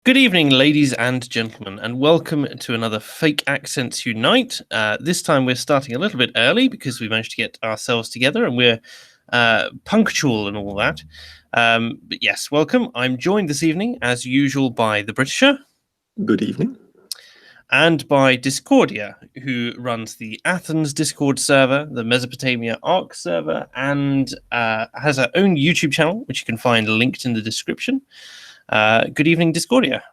Good evening, ladies and gentlemen, and welcome to another Fake Accents Unite. This time we're starting a little bit early because we managed to get ourselves together and we're punctual and all that. But yes, welcome. I'm joined this evening, as usual, by the Britisher. Good evening. And by Discordia, who runs the Athens Discord server, the Mesopotamia Arc server, and has her own YouTube channel, which you can find linked in the description. Good evening, Discordia.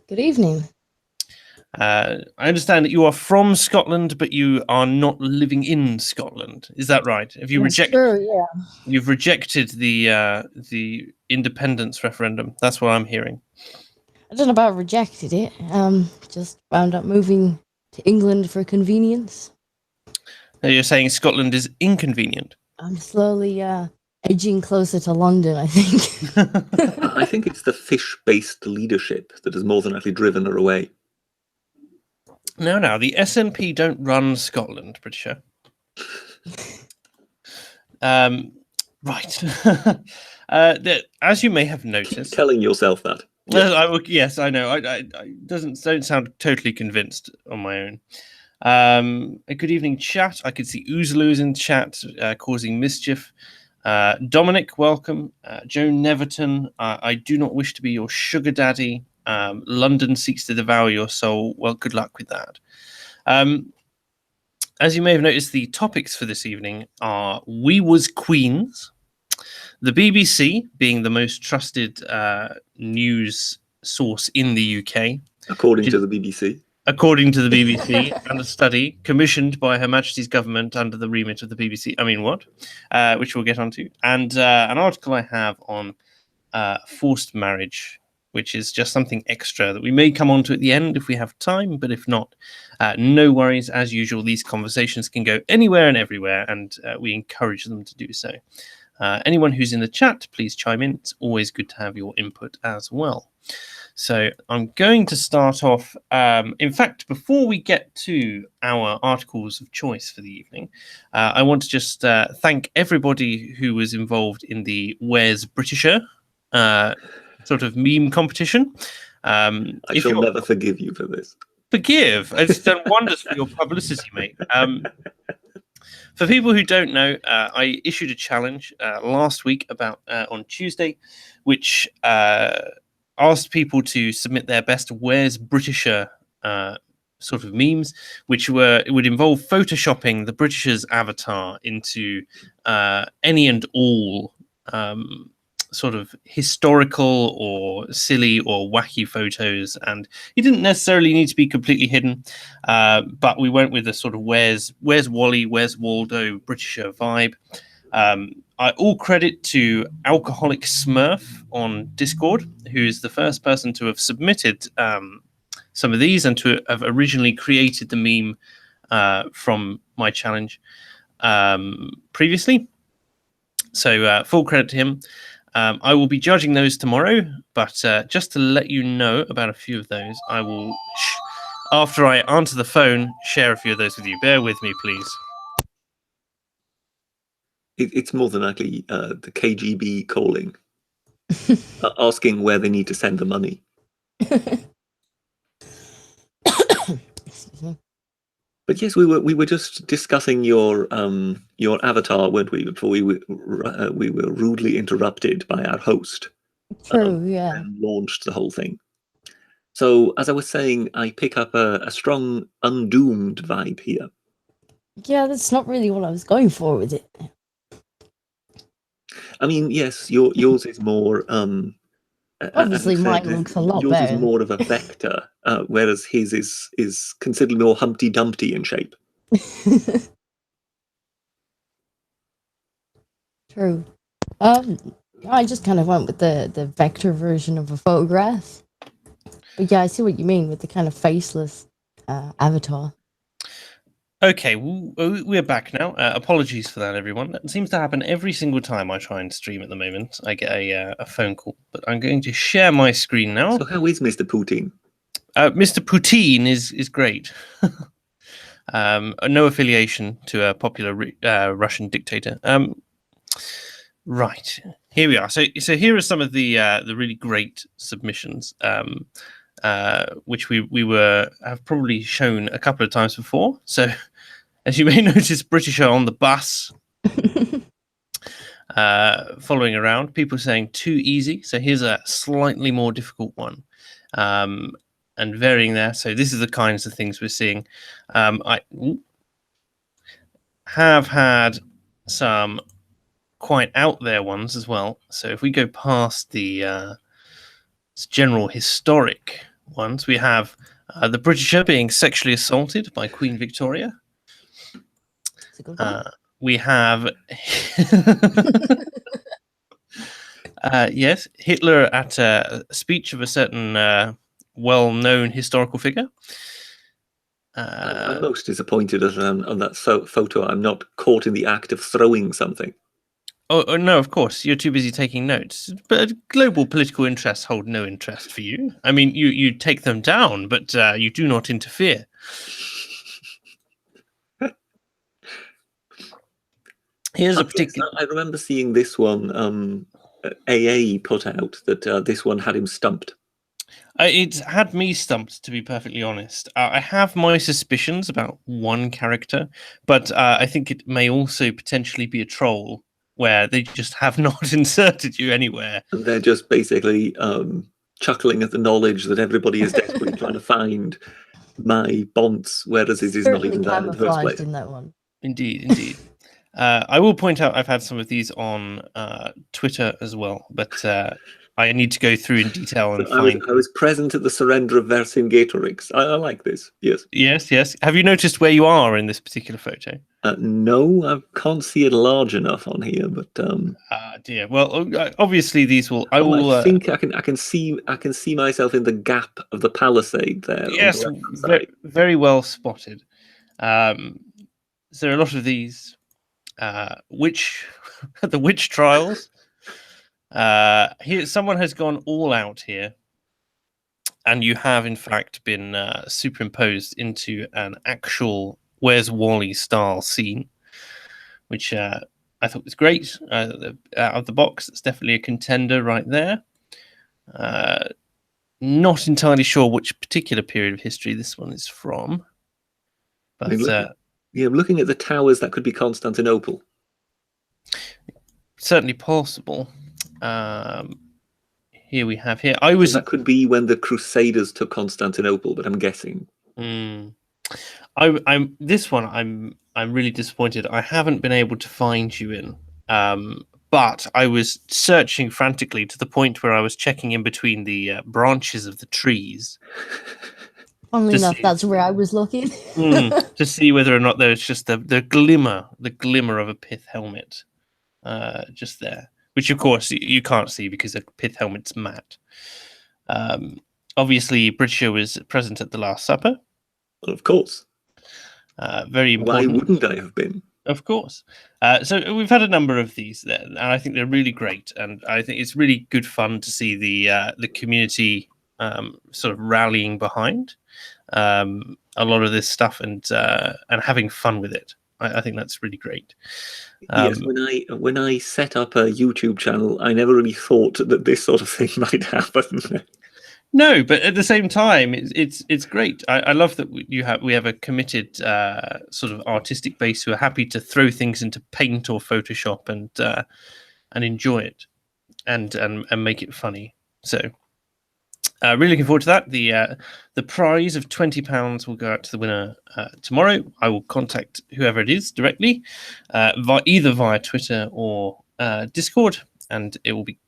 Good evening. I understand that you are from Scotland, but you are not living in Scotland. Is that right? Have you rejected? Sure, yeah. You've rejected the independence referendum. That's what I'm hearing. I don't know about rejected it. Just wound up moving to England for convenience. Now you're saying Scotland is inconvenient. I'm slowly edging closer to London, I think. I think it's the fish-based leadership that has more than likely driven her away. No, the SNP don't run Scotland, Britisher. Right. As you may have noticed, Keep telling yourself that. Yes, I know. I don't sound totally convinced on my own. A good evening, chat. I could see Oozloo's in chat, causing mischief. Dominic, welcome. Joe Neverton, I do not wish to be your sugar daddy. London seeks to devour your soul. Well, good luck with that. As you may have noticed, the topics for this evening are We Was Queens, the BBC being the most trusted news source in the UK. According to the BBC. According to the BBC, and a study commissioned by Her Majesty's government under the remit of the BBC. I mean, what? Which we'll get onto. And an article I have on forced marriage, which is just something extra that we may come on to at the end if we have time, but if not, no worries. As usual, these conversations can go anywhere and everywhere, and we encourage them to do so. Anyone who's in the chat, please chime in. It's always good to have your input as well. So I'm going to start off. In fact, before we get to our articles of choice for the evening, I want to just thank everybody who was involved in the Where's Britisher sort of meme competition. I shall never forgive you for this. Forgive? It's done wonders for your publicity, mate. For people who don't know, I issued a challenge last week on Tuesday, which asked people to submit their best Where's Britisher sort of memes, which would involve photoshopping the Britisher's avatar into any and all sort of historical or silly or wacky photos, and he didn't necessarily need to be completely hidden, but we went with a sort of where's Wally, where's Waldo Britisher vibe. All credit to Alcoholic Smurf on Discord, who is the first person to have submitted some of these and to have originally created the meme from my challenge previously. So full credit to him. I will be judging those tomorrow, but just to let you know about a few of those, I will, after I answer the phone, share a few of those with you. Bear with me, please. It's more than likely the KGB calling, asking where they need to send the money. But yes, we were just discussing your avatar, weren't we? Before we were rudely interrupted by our host. True, yeah. And launched the whole thing. So as I was saying, I pick up a strong undoomed vibe here. Yeah, that's not really what I was going for with it. I mean, yes, yours is more. Obviously, mine looks a lot better. Yours is more of a vector, whereas his is considerably more Humpty Dumpty in shape. True. I just kind of went with the vector version of a photograph. But yeah, I see what you mean with the kind of faceless avatar. Okay, we're back now. Apologies for that, everyone. That seems to happen every single time I try and stream at the moment. I get a phone call, but I'm going to share my screen now. So how is Mr. Putin? Mr. Putin is great. No affiliation to a popular Russian dictator. Right, here we are. So here are some of the really great submissions. which we have probably shown a couple of times before. So, as you may notice, British are on the bus, following around. People saying too easy. So here's a slightly more difficult one, and varying there. So this is the kinds of things we're seeing. I have had some quite out there ones as well. So if we go past the general historic ones, we have the Britisher being sexually assaulted by Queen Victoria. It's a good one. We have yes, Hitler at a speech of a certain well-known historical figure. I'm most disappointed on that photo. I'm not caught in the act of throwing something. Oh, no, of course. You're too busy taking notes. But global political interests hold no interest for you. I mean, you take them down, but you do not interfere. Here's a particular... I remember seeing this one, AA put out that this one had him stumped. It's had me stumped, to be perfectly honest. I have my suspicions about one character, but I think it may also potentially be a troll where they just have not inserted you anywhere. And they're just basically chuckling at the knowledge that everybody is desperately trying to find my bonds, whereas it is not even there in the first place. In that one. Indeed. I will point out I've had some of these on Twitter as well, but I need to go through in detail and find... I was present at the surrender of Vercingetorix. I like this, yes. Yes. Have you noticed where you are in this particular photo? No, I can't see it large enough on here, but... dear. Well, obviously these will... I think I can see myself in the gap of the palisade there. Yes, very well spotted. So there are a lot of these the witch trials. Here, someone has gone all out here, and you have in fact been superimposed into an actual Where's Wally style scene, which I thought was great. Out of the box, it's definitely a contender right there. Not entirely sure which particular period of history this one is from, but I'm looking at the towers. That could be Constantinople. Certainly possible. Here we have here. That could be when the Crusaders took Constantinople, but I'm guessing. I'm really disappointed. I haven't been able to find you in. But I was searching frantically to the point where I was checking in between the branches of the trees. Funnily enough, that's where I was looking. To see whether or not there's just the glimmer of a pith helmet just there. Which, of course, you can't see because a pith helmet's matte. Obviously, Britisher was present at the Last Supper. Well, of course. Very important. Why wouldn't I have been? Of course. So we've had a number of these there, and I think they're really great. And I think it's really good fun to see the community sort of rallying behind a lot of this stuff and having fun with it. I think that's really great. Yes, when I set up a YouTube channel, I never really thought that this sort of thing might happen. No, but at the same time, it's great. I love that we have a committed sort of artistic base who are happy to throw things into Paint or Photoshop and enjoy it and make it funny. So really looking forward to that. The prize of £20 will go out to the winner tomorrow. I will contact whoever it is directly, either via Twitter or Discord, and it will be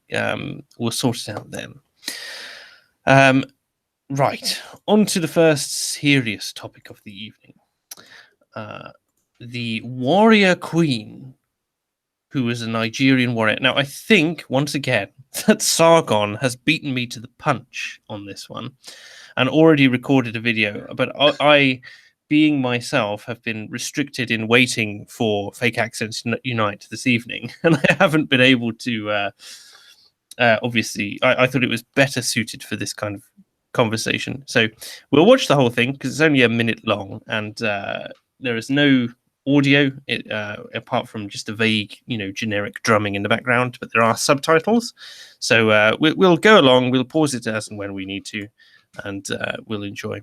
we'll sort it out then. Right, on to the first serious topic of the evening. The warrior queen, who was a Nigerian warrior. Now, I think, once again, that Sargon has beaten me to the punch on this one and already recorded a video. But I being myself, have been restricted in waiting for Fake Accents Unite this evening. And I haven't been able to... obviously, I thought it was better suited for this kind of conversation. So we'll watch the whole thing because it's only a minute long, and there is no audio apart from just a vague, generic drumming in the background. But there are subtitles, so we'll go along. We'll pause it as and when we need to, and will enjoy.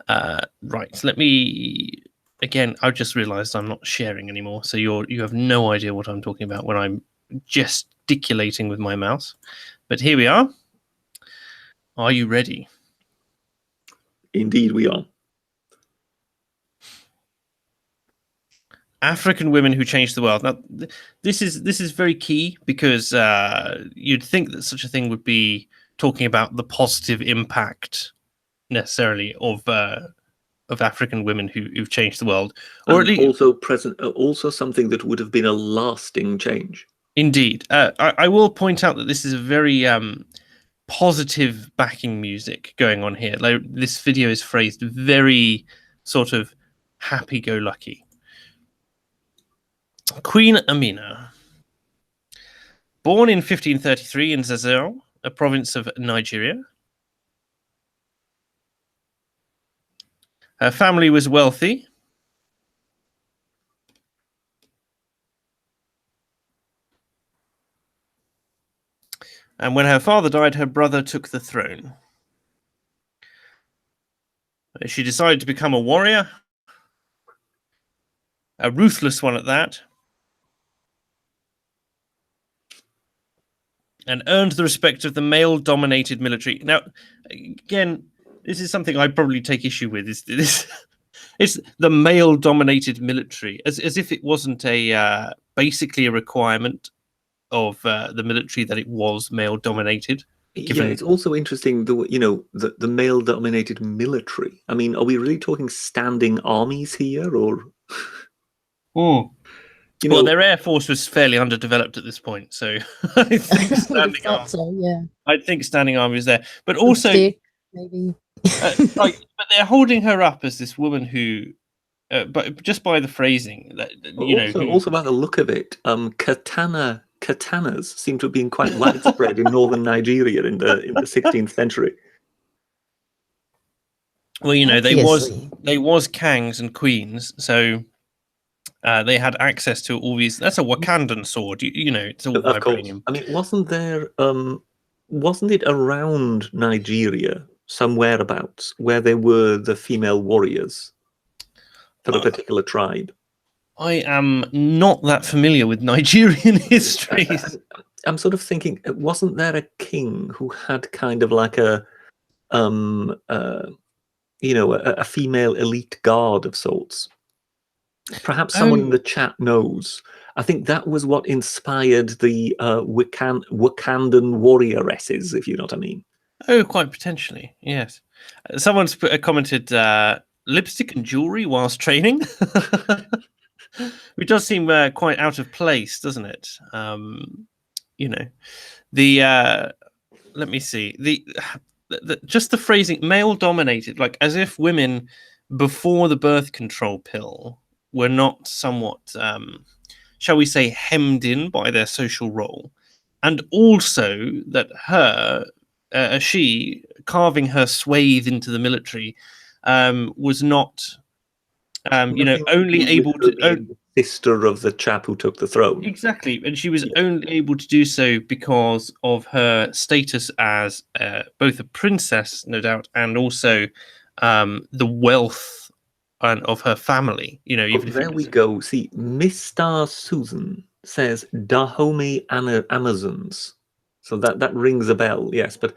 Right, let me. Again, I've just realised I'm not sharing anymore, so you have no idea what I'm talking about when I'm gesticulating with my mouse. But here we are. Are you ready? Indeed, we are. African women who changed the world. Now, this is very key because you'd think that such a thing would be talking about the positive impact necessarily of African women who've changed the world, or And at least also something that would have been a lasting change. Indeed, I will point out that this is a very positive backing music going on here. Like, this video is phrased very sort of happy-go-lucky. Queen Amina, born in 1533 in Zazzau, a province of Nigeria. Her family was wealthy. And when her father died, her brother took the throne. She decided to become a warrior, a ruthless one at that, and earned the respect of the male-dominated military. Now, again, this is something I probably take issue with. It's the male-dominated military, as if it wasn't a basically a requirement of the military that it was male-dominated. Yeah, it's also interesting the male-dominated military. I mean, are we really talking standing armies here, or? Well, their air force was fairly underdeveloped at this point, so I think standing army. So, yeah. I think standing army is there, but also maybe. but they're holding her up as this woman who, but just by the phrasing, that also by the look of it, katanas seem to have been quite widespread in northern Nigeria in the 16th century. Well, they was kangs and queens, so they had access to all these. That's a Wakandan sword, it's all vibranium. I mean, wasn't it around Nigeria somewhere abouts where there were the female warriors for a particular tribe? I am not that familiar with Nigerian history. I'm sort of thinking, wasn't there a king who had kind of like a female elite guard of sorts? Perhaps someone in the chat knows. I think that was what inspired the Wakandan warrioresses, if you know what I mean. Oh, quite potentially, yes. Someone's commented lipstick and jewelry whilst training. Which does seem quite out of place, doesn't it? Let me see, just the phrasing, male dominated, like as if women before the birth control pill were not somewhat, shall we say, hemmed in by their social role, and also that she carving her swathe into the military was not. Only able to sister of the chap who took the throne. Exactly, and she was only able to do so because of her status as both a princess, no doubt, and also the wealth of her family. There we go. See, Miss Star Susan says Dahomey Amazons, so that rings a bell. Yes, but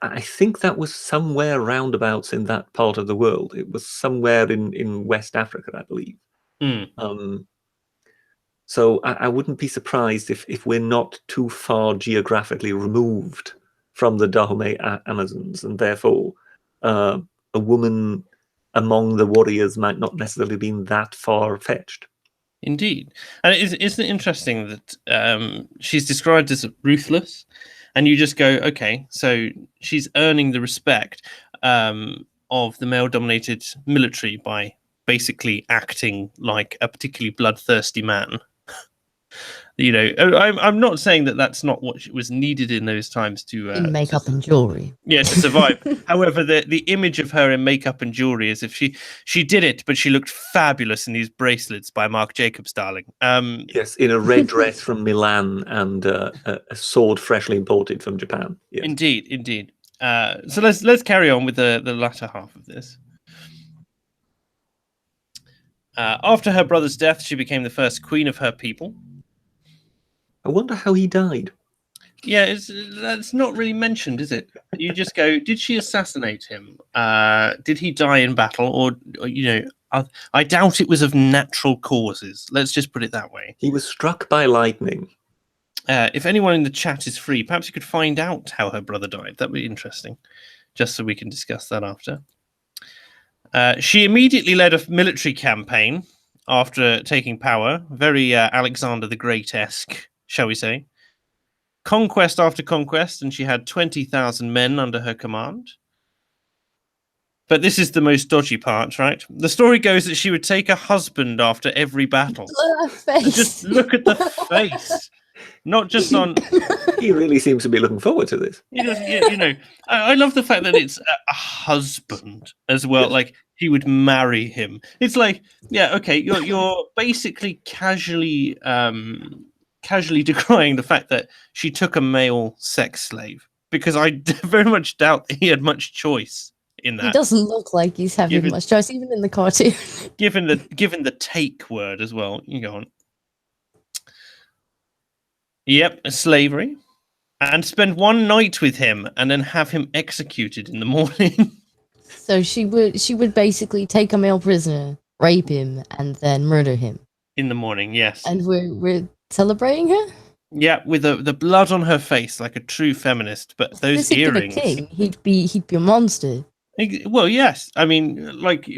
I think that was somewhere roundabouts in that part of the world. It was somewhere in West Africa, I believe. So I wouldn't be surprised if we're not too far geographically removed from the Dahomey Amazons, and therefore a woman among the warriors might not necessarily have been that far-fetched. Indeed. And isn't it interesting that she's described as ruthless? And you just go, okay, so she's earning the respect of the male-dominated military by basically acting like a particularly bloodthirsty man. I'm not saying that that's not what was needed in those times to in makeup and jewelry. Yeah, to survive. However, the image of her in makeup and jewelry is if she did it, but she looked fabulous in these bracelets by Marc Jacobs, darling. Yes, in a red dress from Milan and a sword freshly imported from Japan. Yes. Indeed. So let's carry on with the latter half of this. After her brother's death, she became the first queen of her people. I wonder how he died. Yeah, that's not really mentioned, is it? You just go, did she assassinate him? Did he die in battle? Or you know, I doubt it was of natural causes. Let's just put it that way. He was struck by lightning. If anyone in the chat is free, perhaps you could find out how her brother died. That'd be interesting, just so we can discuss that after. She immediately led a military campaign after taking power. Very Alexander the Great-esque, shall we say. Conquest after conquest, and she had 20,000 men under her command. But this is the most dodgy part, right? The story goes that she would take a husband after every battle. Just look at the face. Not just on... He really seems to be looking forward to this. You know, I love the fact that it's a husband as well. Yes. Like, he would marry him. It's like, yeah, okay, you're basically casually decrying the fact that she took a male sex slave, because I very much doubt that he had much choice in that. He doesn't look like he's having much choice, even in the cartoon. given the take word as well. You go on. Yep, slavery, and spend one night with him and then have him executed in the morning. So she would basically take a male prisoner, rape him, and then murder him In the morning, yes. And we're celebrating her. Yeah, with the blood on her face, like a true feminist. But those This had been a earrings. king. He'd be a monster. Well, yes. I mean, like,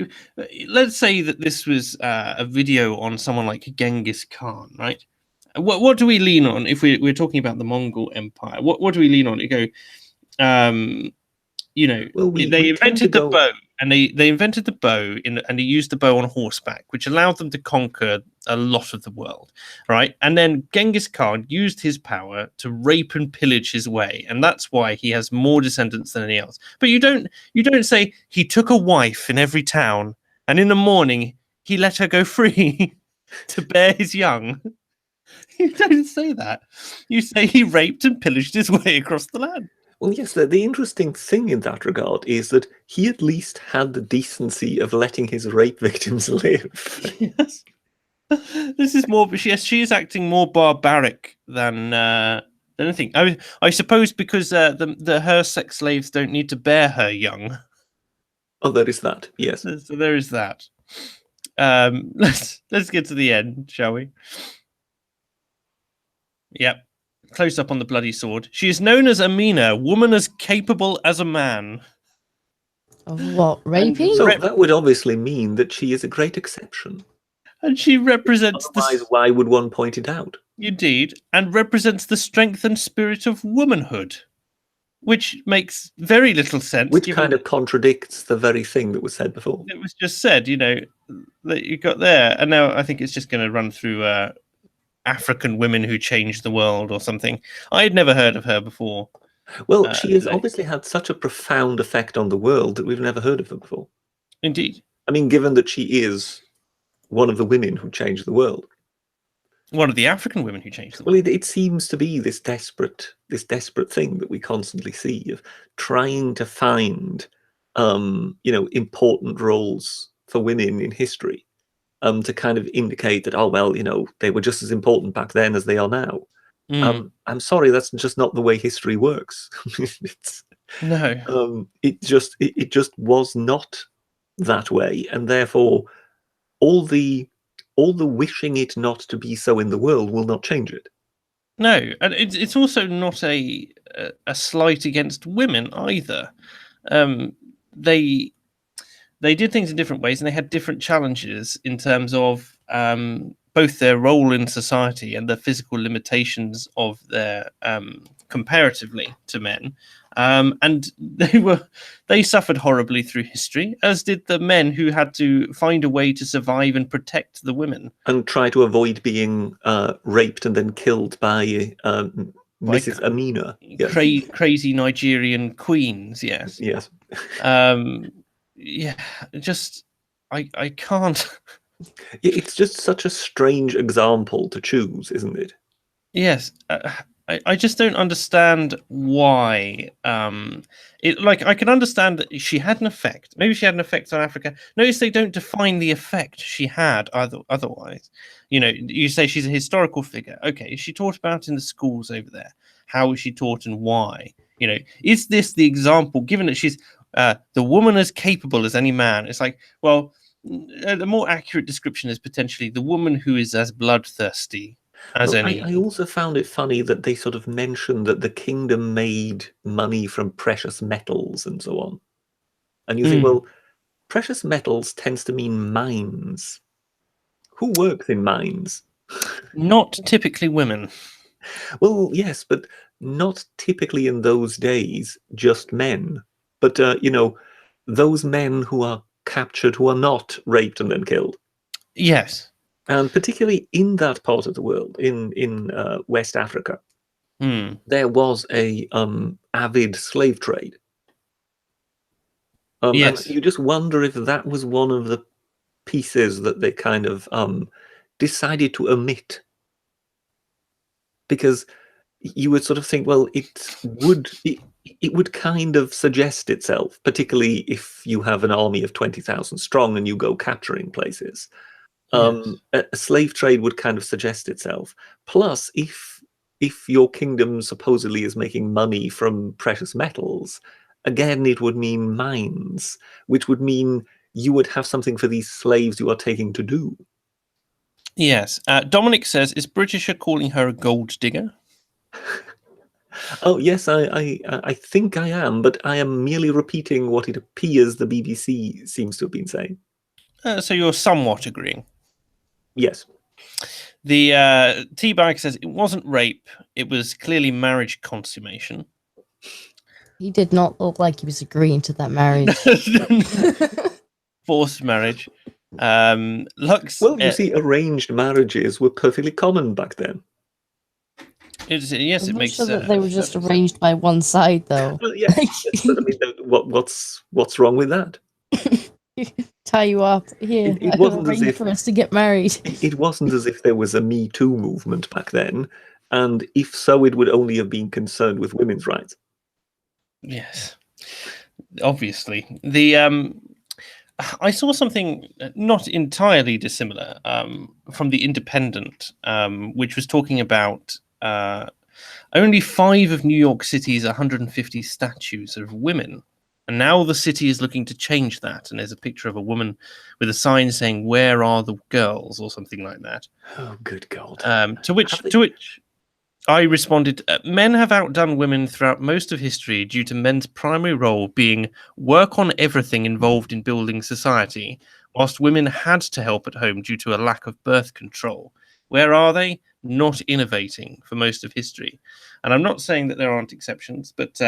let's say that this was a video on someone like Genghis Khan, right? What do we lean on if we're talking about the Mongol Empire? What do we lean on? You go, you know, Well, they invented the bow, and they invented the bow and they used the bow on horseback, which allowed them to conquer a lot of the world, right? And then Genghis Khan used his power to rape and pillage his way, and that's why he has more descendants than any else. But you don't say he took a wife in every town, and in the morning he let her go free to bear his young. You don't say that. You say he raped and pillaged his way across the land. Well, yes, the interesting thing in that regard is that he at least had the decency of letting his rape victims live. Yes. This is more, she is acting more barbaric than anything. I suppose because her sex slaves don't need to bear her young. Oh, there is that, yes. So there is that. Let's get to the end, shall we? Yep. Close up on the bloody sword. She is known as Amina, woman as capable as a man. Of what? Raping? So that would obviously mean that she is a great exception. And she represents Otherwise, why would one point it out? Indeed, and represents the strength and spirit of womanhood, which makes very little sense. Which kind of contradicts the very thing that was said before. It was just said, you know, that you got there, and now I think it's just going to run through African women who changed the world or something. I had never heard of her before. Well, she has obviously had such a profound effect on the world that we've never heard of her before. Indeed. I mean, given that she is one of the women who changed the world. One of the African women who changed the world. Well, it seems to be this desperate thing that we constantly see of trying to find, you know, important roles for women in history. To kind of indicate that, oh, well, you know, they were just as important back then as they are now. I'm sorry, that's just not the way history works. No. It just was not that way, and therefore all the wishing it not to be so in the world will not change it. No, and it's also not a slight against women either. They did things in different ways, and they had different challenges in terms of both their role in society and the physical limitations of their comparatively to men. And they suffered horribly through history, as did the men who had to find a way to survive and protect the women. And try to avoid being raped and then killed by Mrs. Amina. Yes. Crazy Nigerian queens, yes. Yes. Yeah, just I can't. It's just such a strange example to choose, isn't it? Yes, I just don't understand why. I can understand that she had an effect. Maybe she had an effect on Africa. Notice they don't define the effect she had otherwise. You know, you say she's a historical figure. Okay, is she taught about in the schools over there? How is she taught and why? You know, is this the example, given that she's the woman as capable as any man? It's like, well, the more accurate description is potentially the woman who is as bloodthirsty as Well, any. I also found it funny that they sort of mentioned that the kingdom made money from precious metals and so on. And you think, well, precious metals tends to mean mines. Who works in mines? Not typically women. Well, yes, but not typically in those days, just men. But, you know, those men who are captured, who are not raped and then killed. Yes. And particularly in that part of the world, in West Africa, there was a avid slave trade. Yes. And you just wonder if that was one of the pieces that they kind of decided to omit. Because you would sort of think, well, it would kind of suggest itself, particularly if you have an army of 20,000 strong and you go capturing places. Yes. A slave trade would kind of suggest itself. Plus, if your kingdom supposedly is making money from precious metals, again, it would mean mines, which would mean you would have something for these slaves you are taking to do. Yes. Dominic says, is Britisher calling her a gold digger? Oh, yes, I think I am, but I am merely repeating what it appears the BBC seems to have been saying. So you're somewhat agreeing. Yes. The Teabag says it wasn't rape. It was clearly marriage consummation. He did not look like he was agreeing to that marriage. Forced marriage. Lux. Well, you see, arranged marriages were perfectly common back then. Yes, I'm it not makes sure that they were just sense. arranged by one side, though. Well, yes, but I mean, what's wrong with that? Tie you up here. It I wasn't have as if for us to get married. it wasn't as if there was a Me Too movement back then, and if so, it would only have been concerned with women's rights. Yes, obviously. I saw something not entirely dissimilar from the Independent, which was talking about only 5 of New York City's 150 statues of women. And now the city is looking to change that. And there's a picture of a woman with a sign saying, "Where are the girls?" or something like that. Oh, good God. To which I responded, men have outdone women throughout most of history due to men's primary role being work on everything involved in building society, whilst women had to help at home due to a lack of birth control. Where are they? Not innovating for most of history. And I'm not saying that there aren't exceptions, but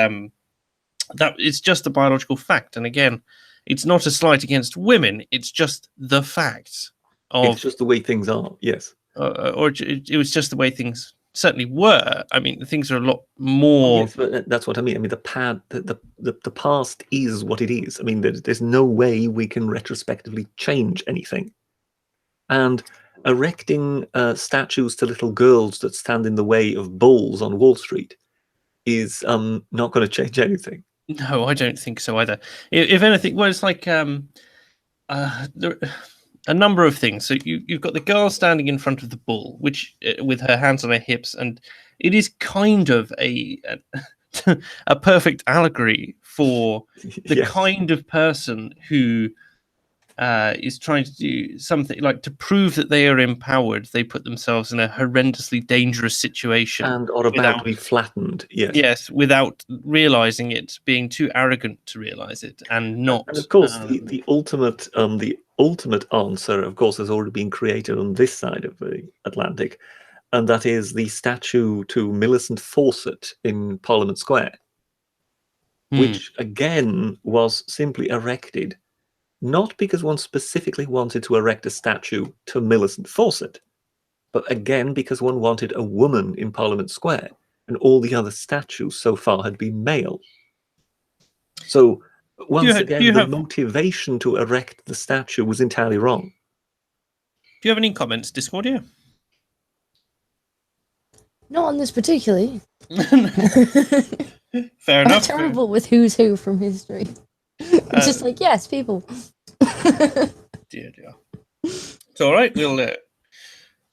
that it's just a biological fact. And again, it's not a slight against women. It's just the fact of. It's just the way things are. Yes. Or it was just the way things certainly were. I mean, things are a lot more. Oh, yes, but that's what I mean. I mean, the past is what it is. I mean, there's no way we can retrospectively change anything. And erecting statues to little girls that stand in the way of bulls on Wall Street is not going to change anything. No, I don't think so either. If anything, well, it's like there a number of things. So you've got the girl standing in front of the bull, which with her hands on her hips, and it is kind of a perfect allegory for the Yes. kind of person who is trying to do something like to prove that they are empowered. They put themselves in a horrendously dangerous situation And are about to be flattened. Yes. Yes, without realizing it, being too arrogant to realize it, and not. And of course, the ultimate answer, of course, has already been created on this side of the Atlantic, and that is the statue to Millicent Fawcett in Parliament Square, which again was simply erected not because one specifically wanted to erect a statue to Millicent Fawcett, but again because one wanted a woman in Parliament Square, and all the other statues so far had been male. So once again, the motivation to erect the statue was entirely wrong. Do you have any comments, Discordia? Not on this particularly. Fair I'm enough. terrible with who's who from history. It's just like, yes, people. Dear. It's all right. We'll.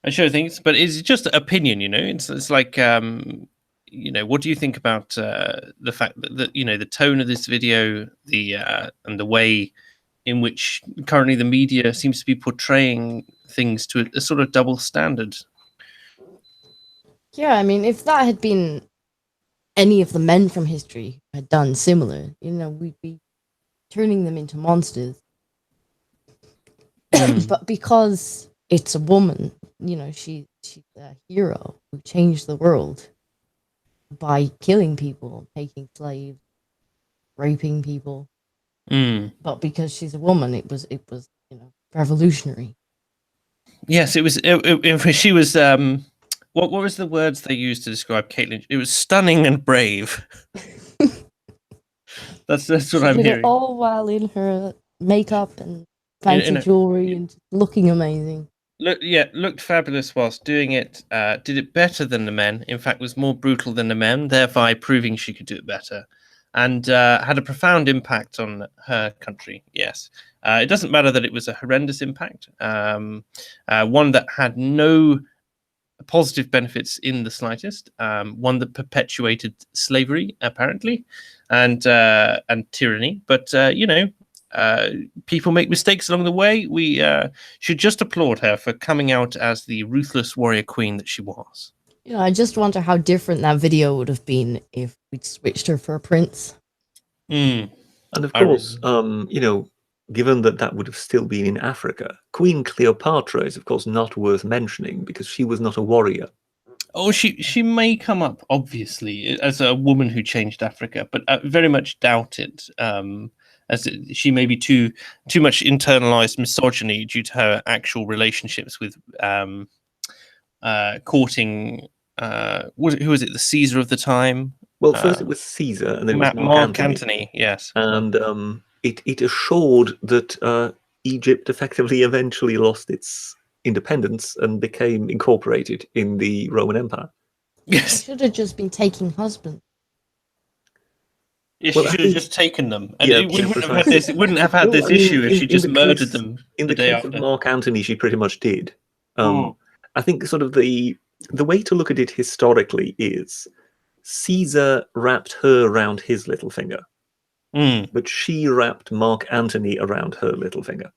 I show things, but it's just opinion. It's like what do you think about the fact that the tone of this video, and the way in which currently the media seems to be portraying things to a sort of double standard. Yeah, I mean, if that had been any of the men from history who had done similar, we'd be turning them into monsters. But because it's a woman, she's a hero who changed the world by killing people, taking slaves, raping people. But because she's a woman, it was revolutionary. Yes, it was. She was. What was the words they used to describe Caitlyn? It was stunning and brave. That's what I'm did hearing. It all while in her makeup and fancy jewelry and looking amazing. Looked fabulous whilst doing it. Did it better than the men. In fact, was more brutal than the men, thereby proving she could do it better. And had a profound impact on her country. Yes, it doesn't matter that it was a horrendous impact. One that had no positive benefits in the slightest. One that perpetuated slavery, apparently, and tyranny. But people make mistakes along the way. We should just applaud her for coming out as the ruthless warrior queen that she was. I just wonder how different that video would have been if we'd switched her for a prince. And of course, given that would have still been in Africa, Queen Cleopatra is, of course, not worth mentioning because she was not a warrior. Oh, she may come up, obviously, as a woman who changed Africa, but I very much doubt it. She may be too much internalized misogyny due to her actual relationships with courting. Who was it? The Caesar of the time. Well, first it was Caesar, and then it was Mark Antony. Yes, and it assured that Egypt effectively eventually lost its independence and became incorporated in the Roman Empire. Yes, should have just been taking husbands. Yeah, she should have just taken them, and it wouldn't have had this issue if she just murdered them. In the case of Mark Antony, she pretty much did. I think sort of the way to look at it historically is Caesar wrapped her around his little finger, but she wrapped Mark Antony around her little finger.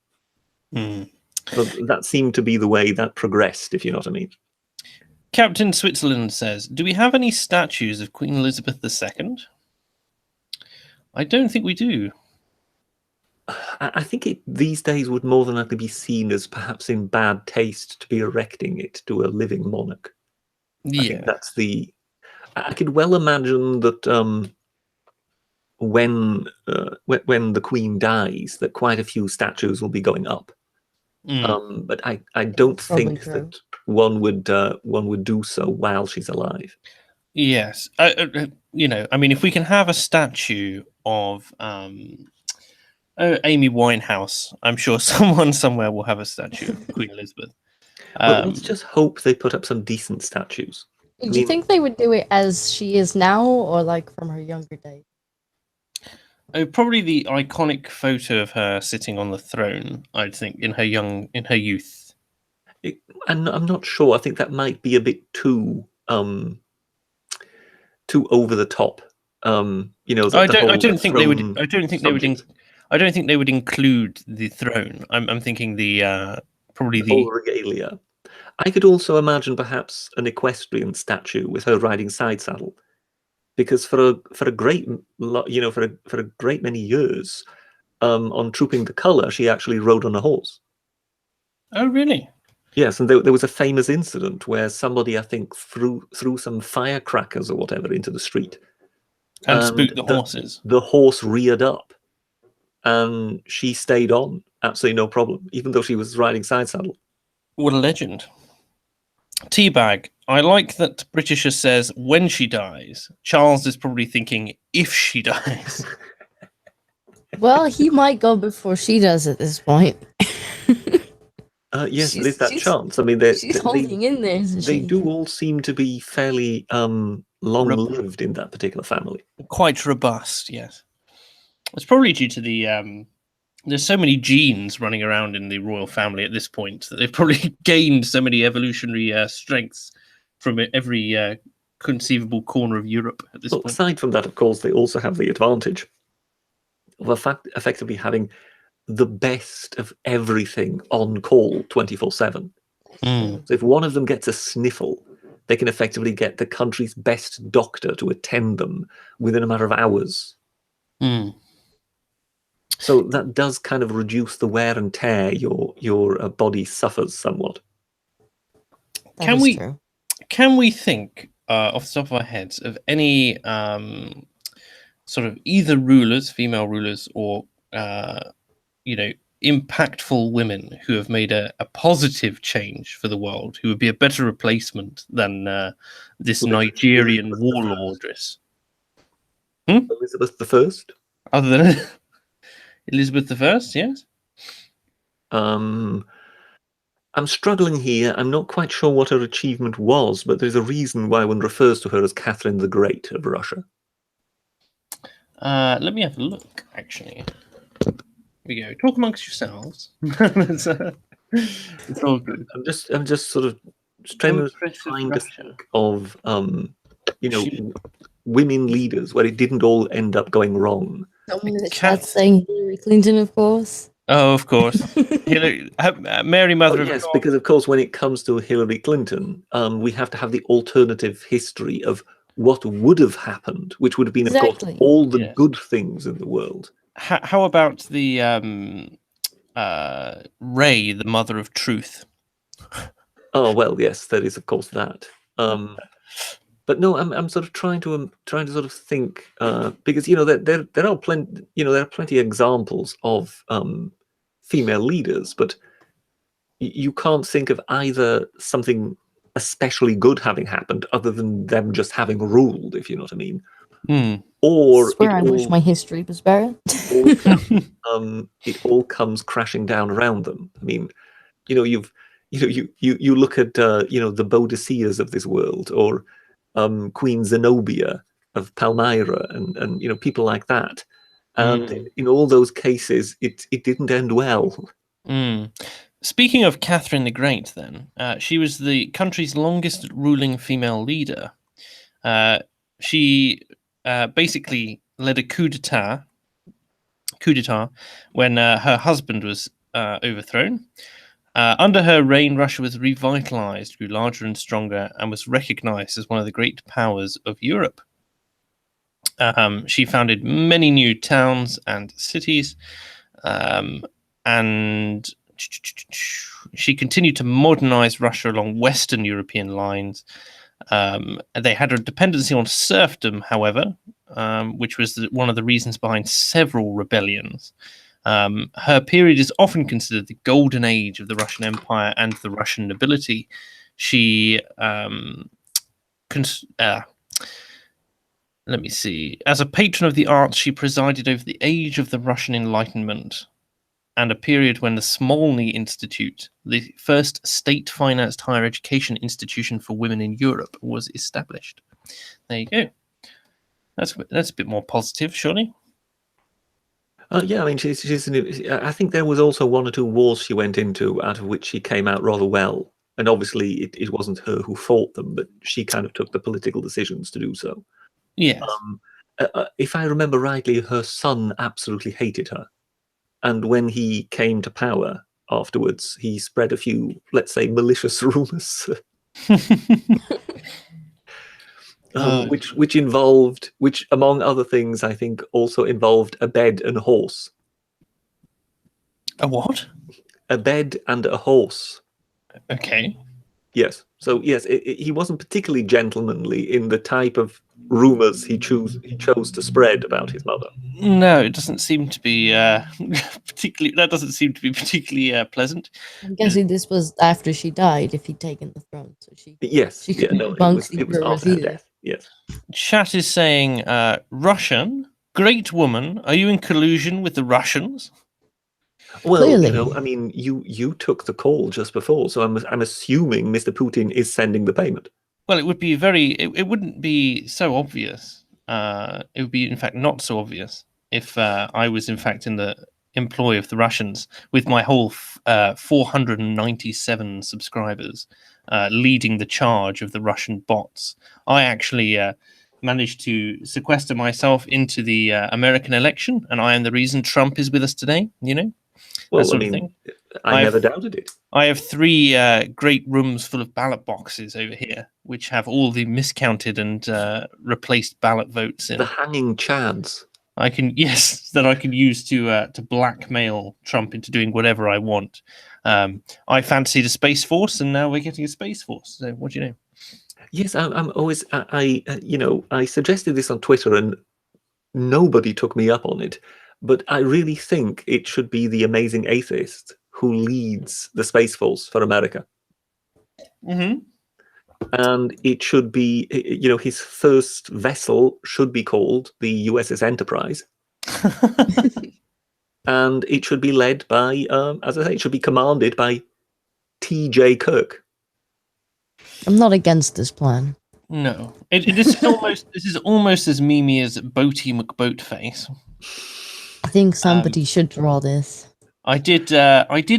So that seemed to be the way that progressed, if you know what I mean. Captain Switzerland says, do we have any statues of Queen Elizabeth II? I don't think we do. I think it these days would more than likely be seen as perhaps in bad taste to be erecting it to a living monarch. Yeah. I think that's the... I could well imagine that when the Queen dies, that quite a few statues will be going up. But I don't think that one would do so while she's alive. Yes, I mean, if we can have a statue of Amy Winehouse, I'm sure someone somewhere will have a statue of Queen Elizabeth. Well, let's just hope they put up some decent statues. Do you think they would do it as she is now, or like from her younger days? Probably the iconic photo of her sitting on the throne. I'd think in her youth. And I'm not sure. I think that might be a bit too over the top. I don't think they would include the throne. I'm thinking the probably the regalia. I could also imagine perhaps an equestrian statue with her riding side saddle, because for a great many years, on Trooping the Colour, she actually rode on a horse. Oh, really? Yes, and there was a famous incident where somebody, I think, threw some firecrackers or whatever into the street. And spooked the horses. The horse reared up, and she stayed on, absolutely no problem, even though she was riding side saddle. What a legend. Teabag, I like that Britisher says when she dies. Charles is probably thinking if she dies. Well, he might go before she does at this point. Yes, there She's- is that she's- chance. I mean, She's holding in there, isn't they she? do all seem to be fairly long-lived in that particular family. Quite robust, yes. It's probably due to the there's so many genes running around in the royal family at this point that they've probably gained so many evolutionary strengths from every conceivable corner of Europe at this Well, point. aside from that, of course, they also have the advantage of effectively having the best of everything on call 24/7. Mm. So if one of them gets a sniffle, they can effectively get the country's best doctor to attend them within a matter of hours. Mm. So that does kind of reduce the wear and tear your body suffers somewhat. That is true. Can we think off the top of our heads of any sort of either rulers, female rulers, or impactful women who have made a positive change for the world, who would be a better replacement than this Nigerian warlordess? Elizabeth I? Other than Elizabeth I, yes? I'm struggling here. I'm not quite sure what her achievement was, but there's a reason why one refers to her as Catherine the Great of Russia. Let me have a look, actually. Here we go. Talk amongst yourselves. It's all good. I'm just sort of trying to think of women leaders where it didn't all end up going wrong. Someone in the chat saying Hillary Clinton, of course. Oh, of course. Mary, Mother of yes, God. because of course, when it comes to Hillary Clinton, we have to have the alternative history of what would have happened, which would have been, of course, all the good things in the world. How about the Ray, the Mother of Truth? Oh well, yes, there is, of course, that. But no, I'm sort of trying to sort of think because there are plenty of examples of female leaders, but you can't think of either something especially good having happened other than them just having ruled, if you know what I mean. Or I wish my history was better. It all comes crashing down around them. I mean, you look at the Boadiceas of this world, or Queen Zenobia of Palmyra, and people like that. And in all those cases, it didn't end well. Speaking of Catherine the Great, then, she was the country's longest ruling female leader. She basically led a coup d'etat when her husband was overthrown. Under her reign, Russia was revitalized, grew larger and stronger, and was recognized as one of the great powers of Europe. She founded many new towns and cities, and she continued to modernize Russia along Western European lines. They had a dependency on serfdom, however, which was one of the reasons behind several rebellions. Her period is often considered the golden age of the Russian Empire and the Russian nobility. She, let me see, as a patron of the arts, she presided over the age of the Russian Enlightenment and a period when the Smolny Institute, the first state-financed higher education institution for women in Europe, was established. There you go. That's a bit more positive, surely. Yeah, I mean, I think there was also one or two wars she went into, out of which she came out rather well. And obviously, it wasn't her who fought them, but she kind of took the political decisions to do so. Yes. If I remember rightly, her son absolutely hated her. And when he came to power afterwards, he spread a few, let's say, malicious rumors. Which among other things, I think also involved a bed and a horse. A what? A bed and a horse. Okay. Yes. So yes, he wasn't particularly gentlemanly in the type of rumors he chose to spread about his mother. No, it doesn't seem to be particularly. That doesn't seem to be particularly pleasant. I'm guessing this was after she died, if he'd taken the throne. So she couldn't it was after her death. Yes. Chat is saying, Russian, great woman. Are you in collusion with the Russians? Well, you Clearly. know, I mean, you took the call just before, so I'm assuming Mr. Putin is sending the payment. Well, it would be very. It wouldn't be so obvious. It would be, in fact, not so obvious if I was, in fact, in the employ of the Russians with my whole 497 subscribers leading the charge of the Russian bots. I actually managed to sequester myself into the American election, and I am the reason Trump is with us today. You know, that Well, I sort of mean, thing. I I've- never doubted it. I have 3 great rooms full of ballot boxes over here, which have all the miscounted and replaced ballot votes in. The hanging chads. I can that I can use to blackmail Trump into doing whatever I want. I fancied a space force, and now we're getting a space force. So what do you know? Yes, I'm always. You know, I suggested this on Twitter, and nobody took me up on it. But I really think it should be the amazing atheist who leads the Space Force for America. Mm-hmm. And it should be, you know, his first vessel should be called the USS Enterprise. And it should be led by, as I say, it should be commanded by T.J. Kirk. I'm not against this plan. No, this is almost as memey as Boaty McBoatface. I think somebody should draw this. I did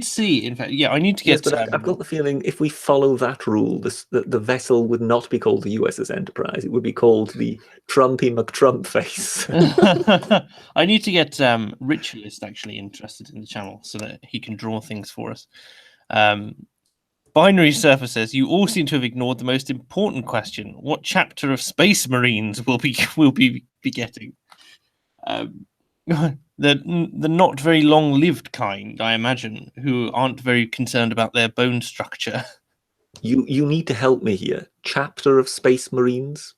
see. In fact, yeah, I need to get. Yes, but I've got the feeling if we follow that rule, the vessel would not be called the USS Enterprise. It would be called the Trumpy McTrumpface. I need to get Ritualist actually interested in the channel so that he can draw things for us. Binary Surfer says you all seem to have ignored the most important question: what chapter of Space Marines will be getting? The not very long-lived kind, I imagine, who aren't very concerned about their bone structure. You need to help me here. Chapter of Space Marines.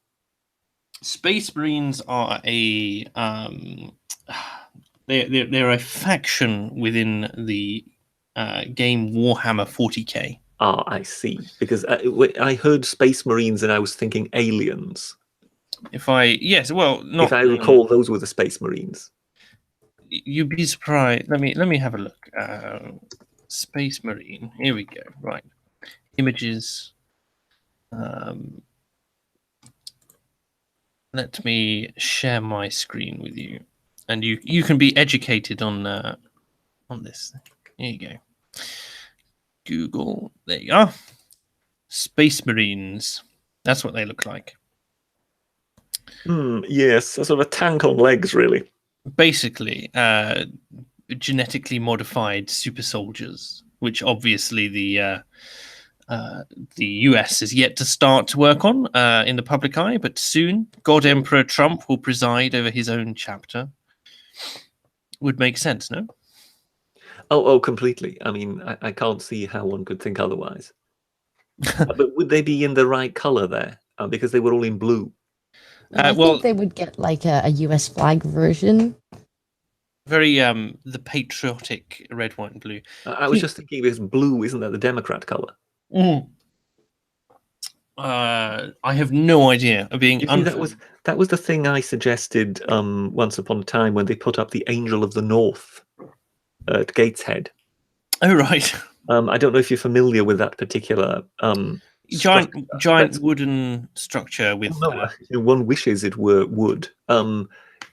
Space Marines are a they're a faction within the game Warhammer 40k. Ah, I see. Because I heard Space Marines and I was thinking aliens. If I recall, those were the Space Marines. You'd be surprised. Let me have a look. Space Marine. Here we go. Right, images. Let me share my screen with you, and you can be educated on this. Here you go. Google. There you are. Space Marines. That's what they look like. Yes, a sort of a tank on legs, really. Basically, genetically modified super soldiers, which obviously the US is yet to start to work on in the public eye, but soon God Emperor Trump will preside over his own chapter. Would make sense, no? Oh, completely. I mean, I can't see how one could think otherwise. But would they be in the right color there? Because they were all in blue. I think they would get like a US flag version. Very the patriotic red, white, and blue. I was just thinking because blue isn't that the Democrat color? I have no idea. That was the thing I suggested once upon a time when they put up the Angel of the North at Gateshead. Oh right. I don't know if you're familiar with that particular giant wooden structure with. One wishes it were wood.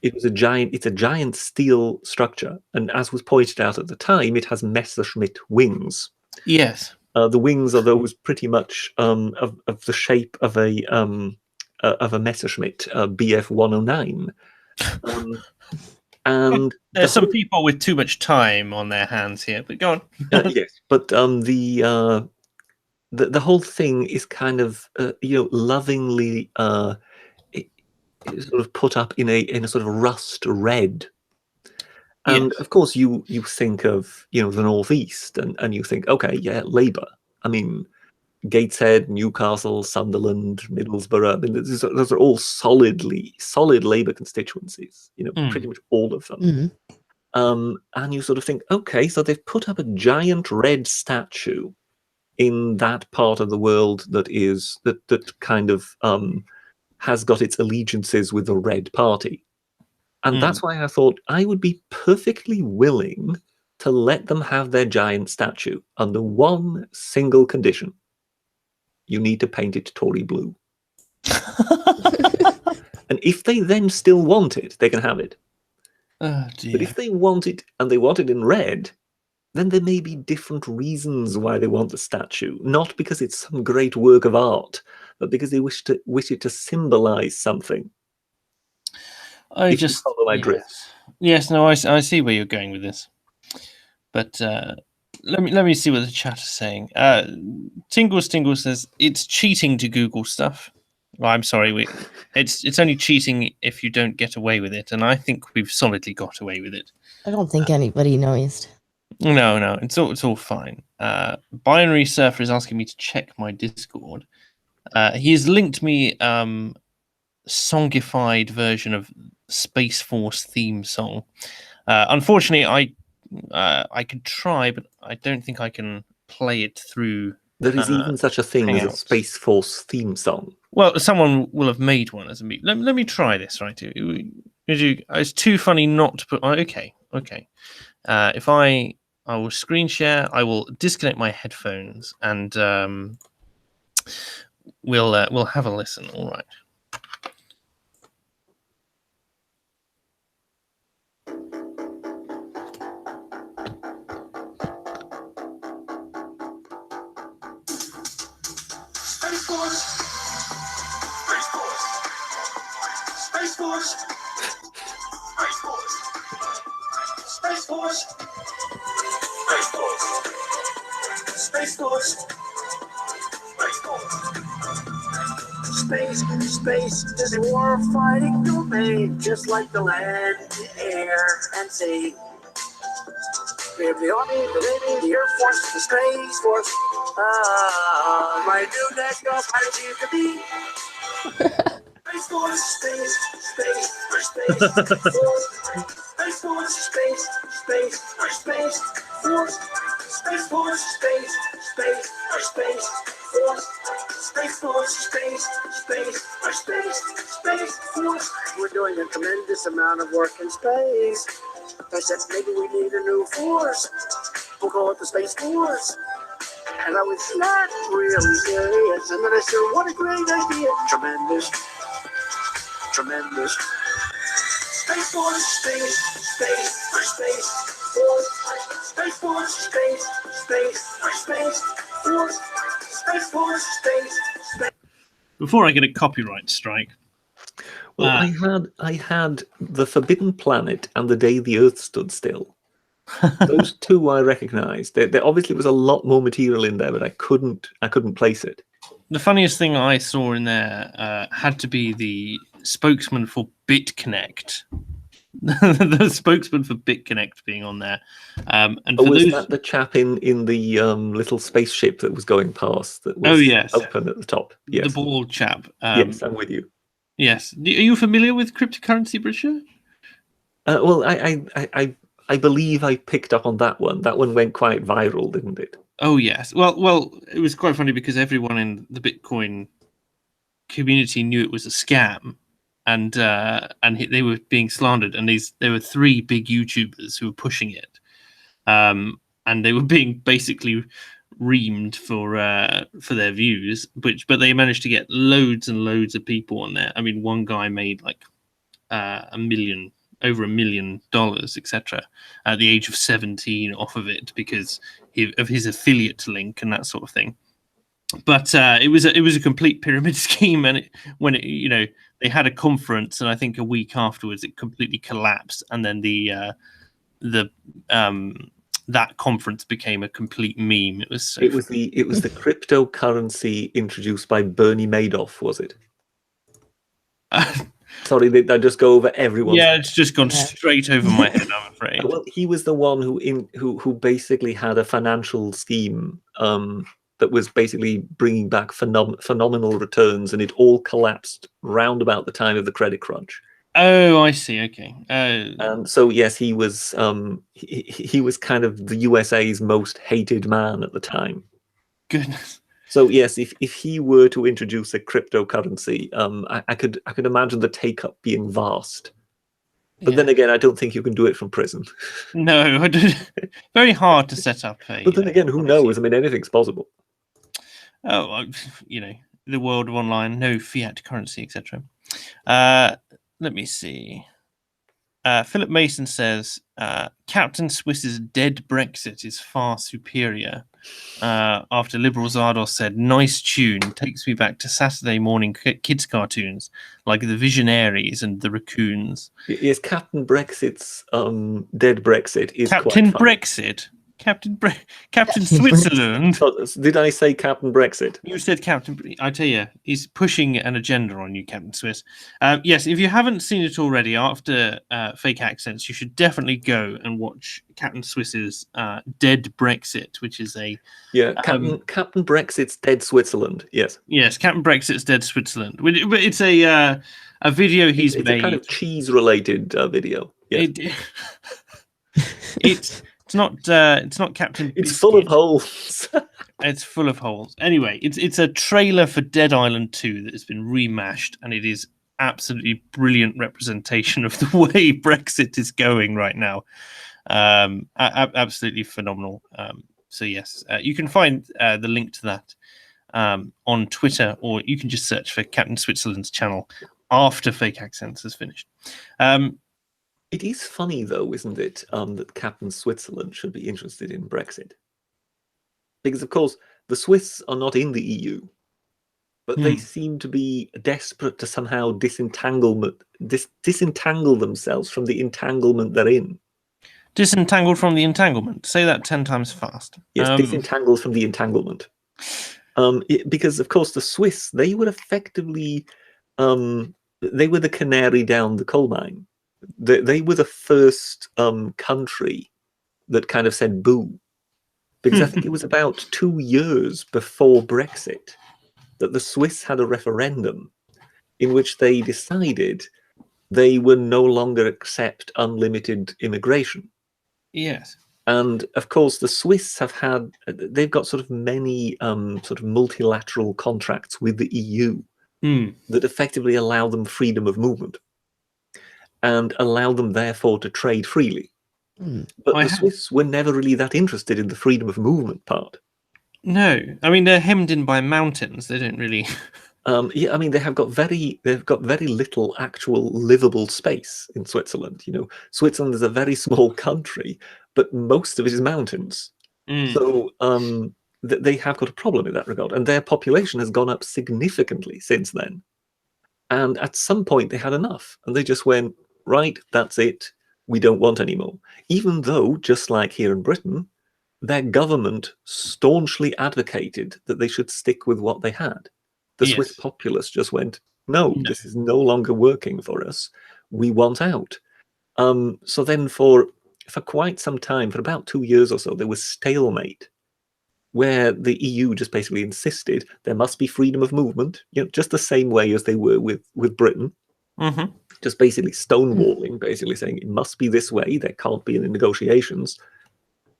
It's a giant steel structure, and as was pointed out at the time, it has Messerschmitt wings. Yes. The wings are those pretty much of the shape of a Messerschmitt BF 109. And there's some people with too much time on their hands here, but go on. Yes, but the whole thing is kind of lovingly sort of put up in a sort of rust red. And of course you think of the Northeast and you think, okay, yeah, Labour. I mean, Gateshead, Newcastle, Sunderland, Middlesbrough. I mean, those are all solid Labour constituencies. Pretty much all of them. And you sort of think, okay, so they've put up a giant red statue in that part of the world that kind of has got its allegiances with the Red Party. And that's why I thought I would be perfectly willing to let them have their giant statue under one single condition. You need to paint it Tory blue. And if they then still want it, they can have it. Oh dear. But if they want it and they want it in red, then there may be different reasons why they want the statue. Not because it's some great work of art, but because they wish it to symbolize something. I If you just follow my drift. Yes, no, I see where you're going with this. But let me see what the chat is saying. Tingle says it's cheating to Google stuff. Well, I'm sorry, it's only cheating if you don't get away with it, and I think we've solidly got away with it. I don't think anybody noticed. No, it's all fine. Binary Surfer is asking me to check my Discord. He has linked me songified version of Space Force theme song. Unfortunately, I could try, but I don't think I can play it through. There is even such a thing as a Hangouts. Space Force theme song. Well, someone will have made one as a me. Let me try this, right? It's too funny not to put. Okay. If I will screen share, I will disconnect my headphones, and we'll have a listen. All right. Space Force! Space Force! Space Force! Space Force! Space Force! Space Force! Space Force! Space Force! Space is a war-fighting domain, just like the land, the air, and sea. We have the Army, the Navy, the Air Force, the Space Force. My new national party seems to be Space Force, space, Force. Space Force, space, Force. Space Force, space, Force. Space Force, space, Force. We're doing a tremendous amount of work in space. I said maybe we need a new force. We'll call it the Space Force. And I was not really serious. And then I said, what a great idea. Tremendous. Space Force, space, Force. Space Force, space, Force. Space Force, space. Before I get a copyright strike. Well, I had The Forbidden Planet and The Day the Earth Stood Still. Those two I recognised. There obviously was a lot more material in there, but I couldn't place it. The funniest thing I saw in there had to be the spokesman for BitConnect. The spokesman for BitConnect being on there. And for was those... that the chap in the little spaceship that was going past that was yes. open at the top? Yes. The bald chap. Yes, I'm with you. Yes. Are you familiar with cryptocurrency, Brisha? Well, I believe I picked up on that one. That one went quite viral, didn't it? Oh yes. Well, it was quite funny because everyone in the Bitcoin community knew it was a scam, and they were being slandered. And there were three big YouTubers who were pushing it, and they were being basically reamed for their views. But they managed to get loads and loads of people on there. I mean, one guy made like over $1 million, etc., at the age of 17 off of it because of his affiliate link and that sort of thing. But it was a complete pyramid scheme, and they had a conference, and I think a week afterwards it completely collapsed, and then that conference became a complete meme. It was the cryptocurrency introduced by Bernie Madoff, was it? Sorry, did I just go over everyone's... Yeah, it's just gone straight over my head, I'm afraid. Well, he was the one who basically had a financial scheme that was basically bringing back phenomenal returns, and it all collapsed round about the time of the credit crunch. Oh, I see. Okay. And so yes, he was he was kind of the USA's most hated man at the time. Goodness. So yes, if he were to introduce a cryptocurrency, I could imagine the take up being vast. But then again, I don't think you can do it from prison. No, I don't. Very hard to set up a. But then again, who policy. knows? I mean, anything's possible. Oh, the world of online, no fiat currency, etc. Let me see. Philip Mason says Captain Swiss's dead Brexit is far superior. After Liberal Zardos said, "Nice tune, takes me back to Saturday morning kids cartoons like the Visionaries and the Raccoons." Yes, Captain Brexit's dead Brexit is Captain quite funny. Brexit. Captain Switzerland. Did I say Captain Brexit? You said Captain. I tell you, he's pushing an agenda on you, Captain Swiss. Yes, if you haven't seen it already, after Fake Accents, you should definitely go and watch Captain Swiss's Dead Brexit, which is a Captain Brexit's Dead Switzerland. Yes. Yes, Captain Brexit's Dead Switzerland. But it's a video he's it's made. A kind of cheese-related video. Yes. It's not Captain. It's full of holes. It's full of holes. Anyway, it's a trailer for Dead Island 2 that has been remashed, and it is absolutely brilliant representation of the way Brexit is going right now. Absolutely phenomenal. So yes, you can find the link to that on Twitter, or you can just search for Captain Switzerland's channel after Fake Accents has finished. It is funny, though, isn't it, that Captain Switzerland should be interested in Brexit? Because, of course, the Swiss are not in the EU, but they seem to be desperate to somehow disentangle themselves from the entanglement they're in. Disentangled from the entanglement. Say that 10 times fast. Yes, disentangled from the entanglement. Because, of course, the Swiss, they were effectively, they were the canary down the coal mine. They were the first country that kind of said boo. Because I think it was about 2 years before Brexit that the Swiss had a referendum in which they decided they would no longer accept unlimited immigration. Yes. And of course, the Swiss they've got sort of many sort of multilateral contracts with the EU that effectively allow them freedom of movement and allow them, therefore, to trade freely. But the Swiss were never really that interested in the freedom of movement part. No, I mean, they're hemmed in by mountains. They don't really. Yeah, I mean, they've got very little actual livable space in Switzerland. You know, Switzerland is a very small country, but most of it is mountains. So they have got a problem in that regard, and their population has gone up significantly since then. And at some point, they had enough, and they just went, right, that's it. We don't want any more. Even though, just like here in Britain, their government staunchly advocated that they should stick with what they had. The Swiss populace just went, no, this is no longer working for us. We want out. So then for quite some time, for about 2 years or so, there was stalemate, where the EU just basically insisted there must be freedom of movement, you know, just the same way as they were with Britain. Just basically stonewalling, basically saying it must be this way, there can't be any negotiations.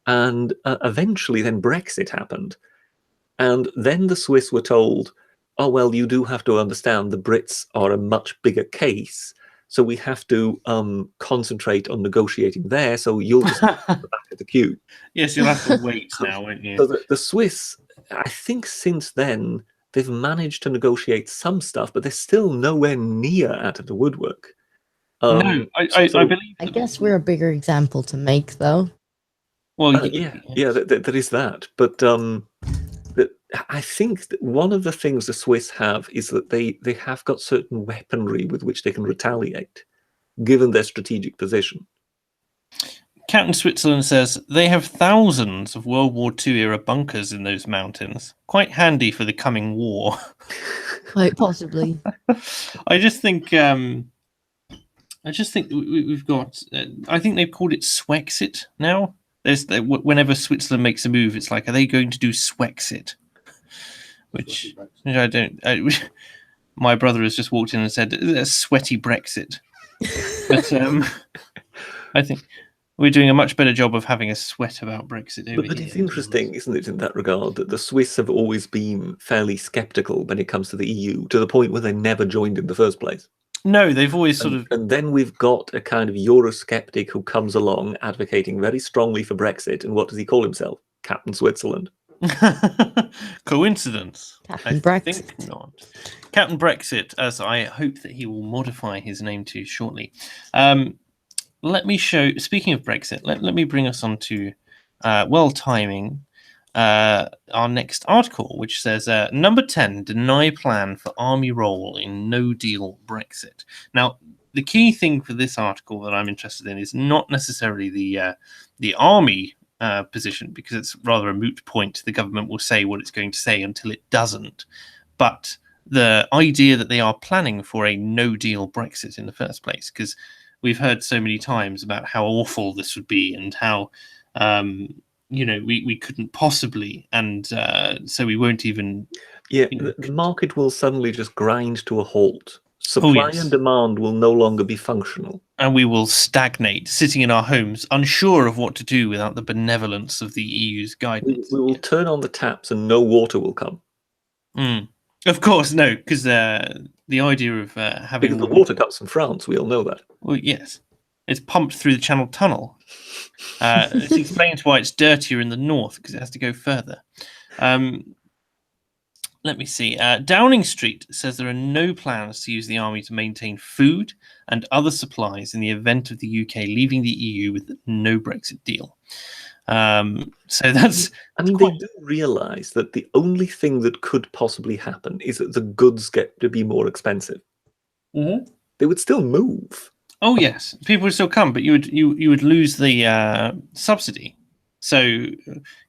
And eventually then Brexit happened. And then the Swiss were told, oh, well, you do have to understand the Brits are a much bigger case, so we have to concentrate on negotiating there, so you'll just have to go back at the queue. Yes, you'll have to wait now, won't you? So the Swiss, I think since then, they've managed to negotiate some stuff, but they're still nowhere near out of the woodwork. No, I believe. I guess we're a bigger example to make, though. Well, there is that. But I think that one of the things the Swiss have is that they have got certain weaponry with which they can retaliate, given their strategic position. Captain Switzerland says they have thousands of World War II era bunkers in those mountains. Quite handy for the coming war. Quite possibly. I just think we've got. I think they've called it Swexit now. Whenever Switzerland makes a move, it's like, are they going to do Swexit? Which I don't. My brother has just walked in and said, "A sweaty Brexit." But I think we're doing a much better job of having a sweat about Brexit over But here. it's interesting, isn't it, in that regard, that the Swiss have always been fairly sceptical when it comes to the EU, to the point where they never joined in the first place. No, they've always sort of. And then we've got a kind of Eurosceptic who comes along advocating very strongly for Brexit. And what does he call himself? Captain Switzerland. Coincidence? Captain I Brexit. think not. Captain Brexit, as I hope that he will modify his name to shortly. Let me show. Speaking of Brexit, let me bring us on to timing. Our next article, which says number 10, deny plan for army role in no deal Brexit. Now, the key thing for this article that I'm interested in is not necessarily the army position, because it's rather a moot point. The government will say what it's going to say until it doesn't. But the idea that they are planning for a no deal Brexit in the first place, because we've heard so many times about how awful this would be and how we couldn't possibly, and so we won't even. Yeah, the market will suddenly just grind to a halt. Supply and demand will no longer be functional. And we will stagnate, sitting in our homes, unsure of what to do without the benevolence of the EU's guidance. We will turn on the taps and no water will come. Of course, no, because the idea of having... Because the water comes from France, we all know that. Well, yes. It's pumped through the Channel Tunnel. It explains why it's dirtier in the north, because it has to go further. Let me see. Downing Street says there are no plans to use the army to maintain food and other supplies in the event of the UK leaving the EU with no Brexit deal. So that's... I mean, they do realise that the only thing that could possibly happen is that the goods get to be more expensive. Mm-hmm. They would still move. Oh yes, people would still come, but you would lose the subsidy. So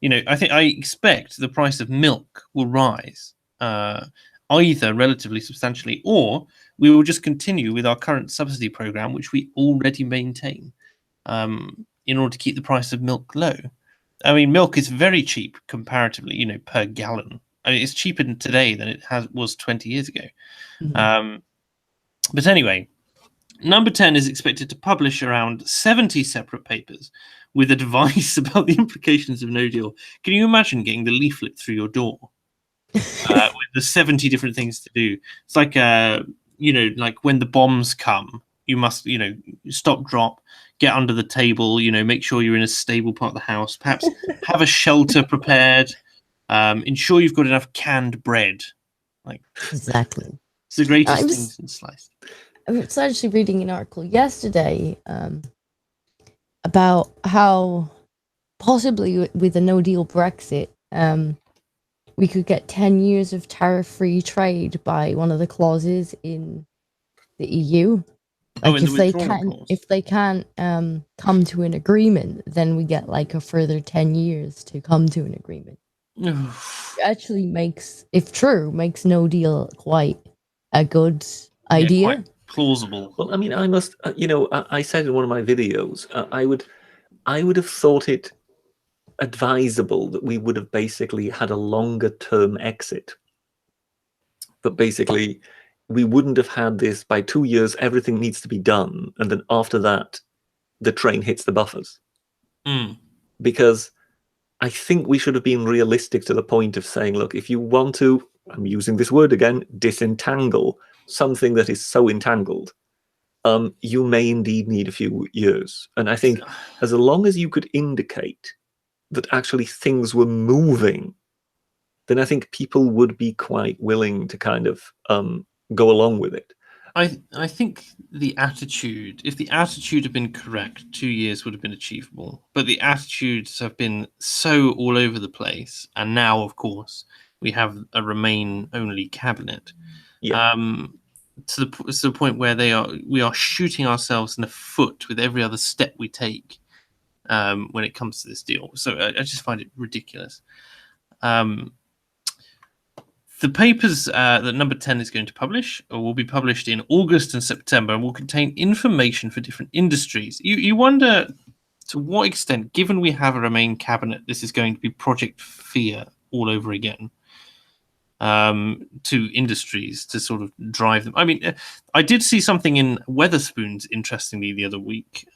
I expect the price of milk will rise either relatively substantially, or we will just continue with our current subsidy program, which we already maintain, in order to keep the price of milk low. I mean, milk is very cheap comparatively, per gallon. I mean, it's cheaper today than it was 20 years ago. Mm-hmm. But anyway. Number 10 is expected to publish around 70 separate papers with advice about the implications of no deal. Can you imagine getting the leaflet through your door with the 70 different things to do? It's like, like when the bombs come, you must, stop, drop, get under the table, make sure you're in a stable part of the house, perhaps have a shelter prepared, ensure you've got enough canned bread. Exactly. It's the greatest thing since sliced. I was actually reading an article yesterday about how possibly with a no-deal Brexit, we could get 10 years of tariff-free trade by one of the clauses in the EU. Like if they can't come to an agreement, then we get like a further 10 years to come to an agreement. It actually makes no deal quite a good idea. Yeah, quite plausible. Well, I mean, I must, I said in one of my videos, I would have thought it advisable that we would have basically had a longer term exit. But basically, we wouldn't have had this by 2 years, everything needs to be done. And then after that, the train hits the buffers. Because I think we should have been realistic to the point of saying, look, if you want to, I'm using this word again, disentangle something that is so entangled, you may indeed need a few years. And I think as long as you could indicate that actually things were moving, then I think people would be quite willing to kind of go along with it. I think the attitude, if the attitude had been correct, 2 years would have been achievable. But the attitudes have been so all over the place. And now, of course, we have a Remain-only cabinet. Yeah. To the point where we are shooting ourselves in the foot with every other step we take when it comes to this deal. So I just find it ridiculous. The papers that number 10 is going to publish will be published in August and September and will contain information for different industries. You wonder to what extent, given we have a Remain cabinet, this is going to be Project Fear all over again. To industries to sort of drive them. I mean, I did see something in Wetherspoons, interestingly, the other week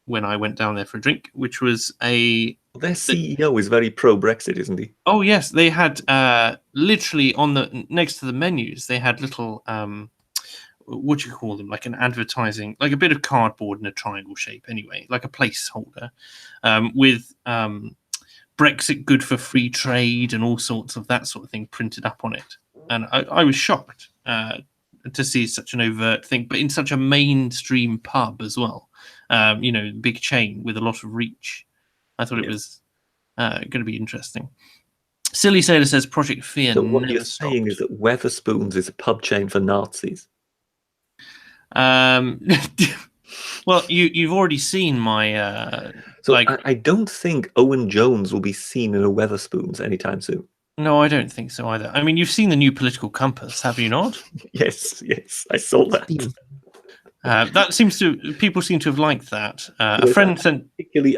when I went down there for a drink, which was their CEO is very pro-Brexit, isn't he? Oh, yes. They had literally next to the menus, they had little, what do you call them? Like an advertising, like a bit of cardboard in a triangle shape, anyway, like a placeholder, with Brexit good for free trade and all sorts of that sort of thing printed up on it. And I was shocked to see such an overt thing, but in such a mainstream pub as well. Big chain with a lot of reach. I thought it was going to be interesting. Silly Sailor says Project Fear. So what never you're stopped. saying is that Weatherspoons is a pub chain for Nazis. Well, you've already seen my So I don't think Owen Jones will be seen in a Weatherspoons anytime soon. No, I don't think so either. I mean, you've seen the new political compass, have you not? Yes, I saw that. People seem to have liked that. A friend sent.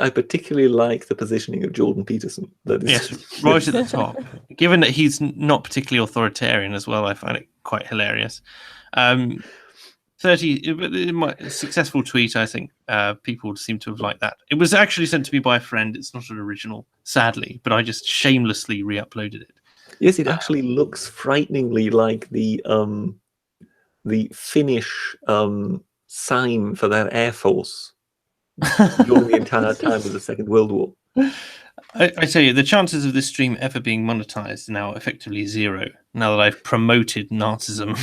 I particularly like the positioning of Jordan Peterson. That is Yes, right at the top. Given that he's not particularly authoritarian as well, I find it quite hilarious. 30 successful tweet. I think people seem to have liked that. It was actually sent to me by a friend. It's not an original, sadly, but I just shamelessly re-uploaded it. Yes, it actually looks frighteningly like the Finnish sign for their air force during the entire time of the Second World War. I tell you, the chances of this stream ever being monetized are now effectively zero. Now that I've promoted Nazism.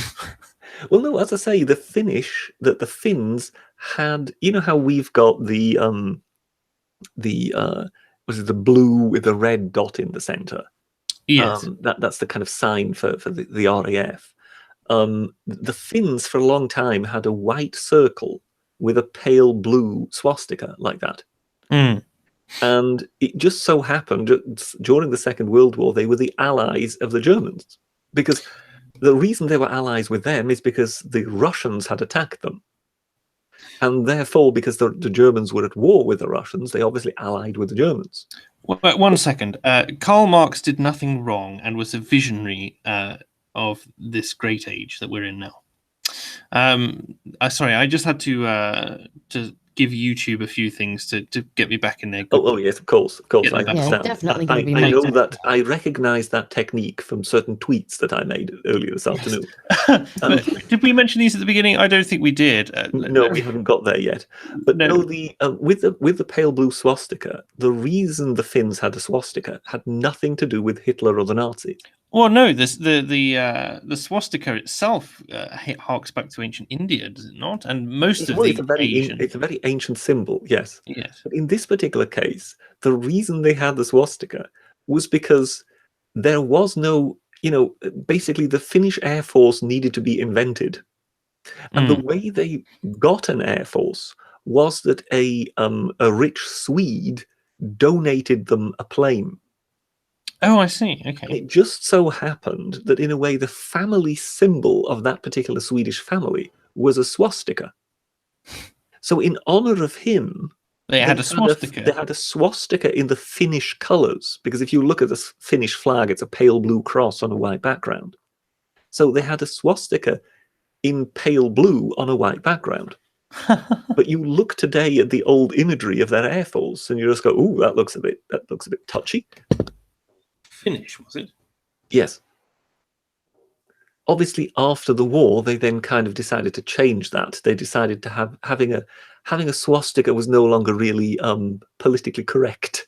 Well, no, as I say, the Finns had, you know how we've got the blue with the red dot in the center. Yes, that's the kind of sign for the RAF. The Finns for a long time had a white circle with a pale blue swastika like that. And it just so happened during the Second World War they were the allies of the Germans, because the reason they were allies with them is because the Russians had attacked them, and therefore because the Germans were at war with the Russians, they obviously allied with the Germans. One second. Karl Marx did nothing wrong and was a visionary of this great age that we're in now. Sorry, I just had to give YouTube a few things to get me back in there. Oh yes, of course. I understand. Definitely I know that I recognize that technique from certain tweets that I made earlier this afternoon. Did we mention these at the beginning? I don't think we did. No, we haven't got there yet. But no, with the pale blue swastika, the reason the Finns had a swastika had nothing to do with Hitler or the Nazis. Well, no, the swastika itself harks back to ancient India, does it not? And most of it's a very ancient symbol, yes. Yes. But in this particular case, the reason they had the swastika was because there was no, basically the Finnish Air Force needed to be invented. And the way they got an Air Force was that a rich Swede donated them a plane. Oh, I see. Okay. And it just so happened that, in a way, the family symbol of that particular Swedish family was a swastika. So, in honor of him, they had a swastika. They had a swastika in the Finnish colors, because if you look at the Finnish flag, it's a pale blue cross on a white background. So they had a swastika in pale blue on a white background. But you look today at the old imagery of their Air Force, and you just go, "Ooh, that looks a bit touchy." Finnish, was it? Yes. Obviously, after the war, they then kind of decided to change that. They decided to having a swastika was no longer really politically correct.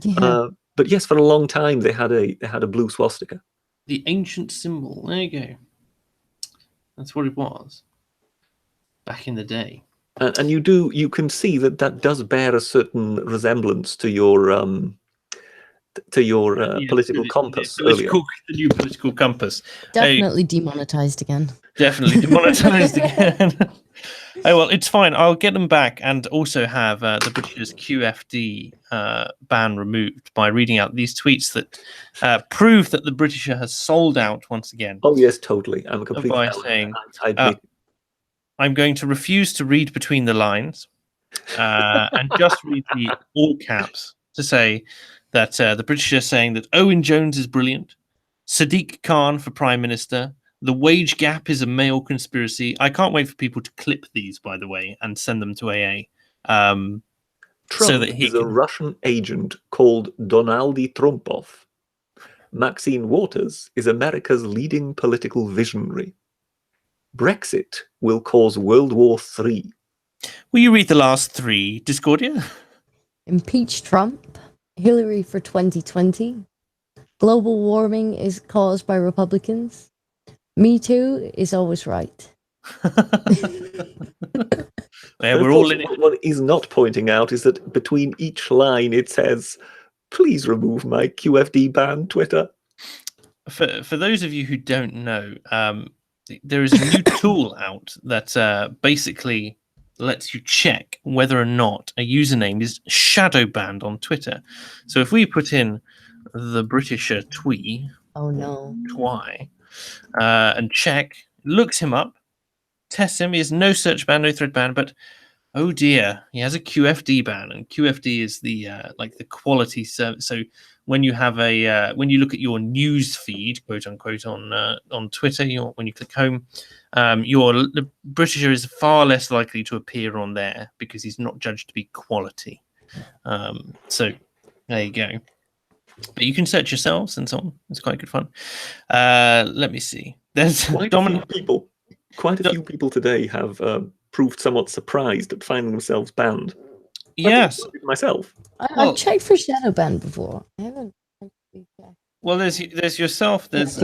Yeah. But yes, for a long time they had a blue swastika. The ancient symbol. There you go. That's what it was back in the day. And you can see that does bear a certain resemblance to your political compass earlier. The new political compass. Definitely demonetized again. Definitely demonetized again. Oh, well, it's fine. I'll get them back and also have the British's QFD ban removed by reading out these tweets that prove that the Britisher has sold out once again. Oh, yes, totally. I'm a complete by saying, I'm going to refuse to read between the lines and just read the all caps to say that the British are saying that Owen Jones is brilliant, Sadiq Khan for Prime Minister, the wage gap is a male conspiracy. I can't wait for people to clip these, by the way, and send them to AA. Trump so that he is a Russian agent called Donaldy Trumpov. Maxine Waters is America's leading political visionary. Brexit will cause World War III. Will you read the last three, Discordia? Impeach Trump. Hillary for 2020. Global warming is caused by Republicans. Me Too is always right. Yeah, And of we're all course, in it. what he's not pointing out is that between each line it says, please remove my QFD ban Twitter. For those of you who don't know, there is a new tool out that basically lets you check whether or not a username is shadow banned on Twitter. So if we put in the Britisher twee, Oh no. twy, and check, looks him up, tests him, he has no search ban, no thread ban, but oh dear, he has a QFD ban, and QFD is the like the quality service. So when you have a when you look at your news feed, quote unquote, on Twitter, when you click home, the Britisher is far less likely to appear on there because he's not judged to be quality. So there you go. But you can search yourselves and so on. It's quite good fun. Let me see. There's Quite a few people today have proved somewhat surprised at finding themselves banned. Yes. Myself. I've checked for shadow ban before. I haven't actually checked. Well, there's yourself. There's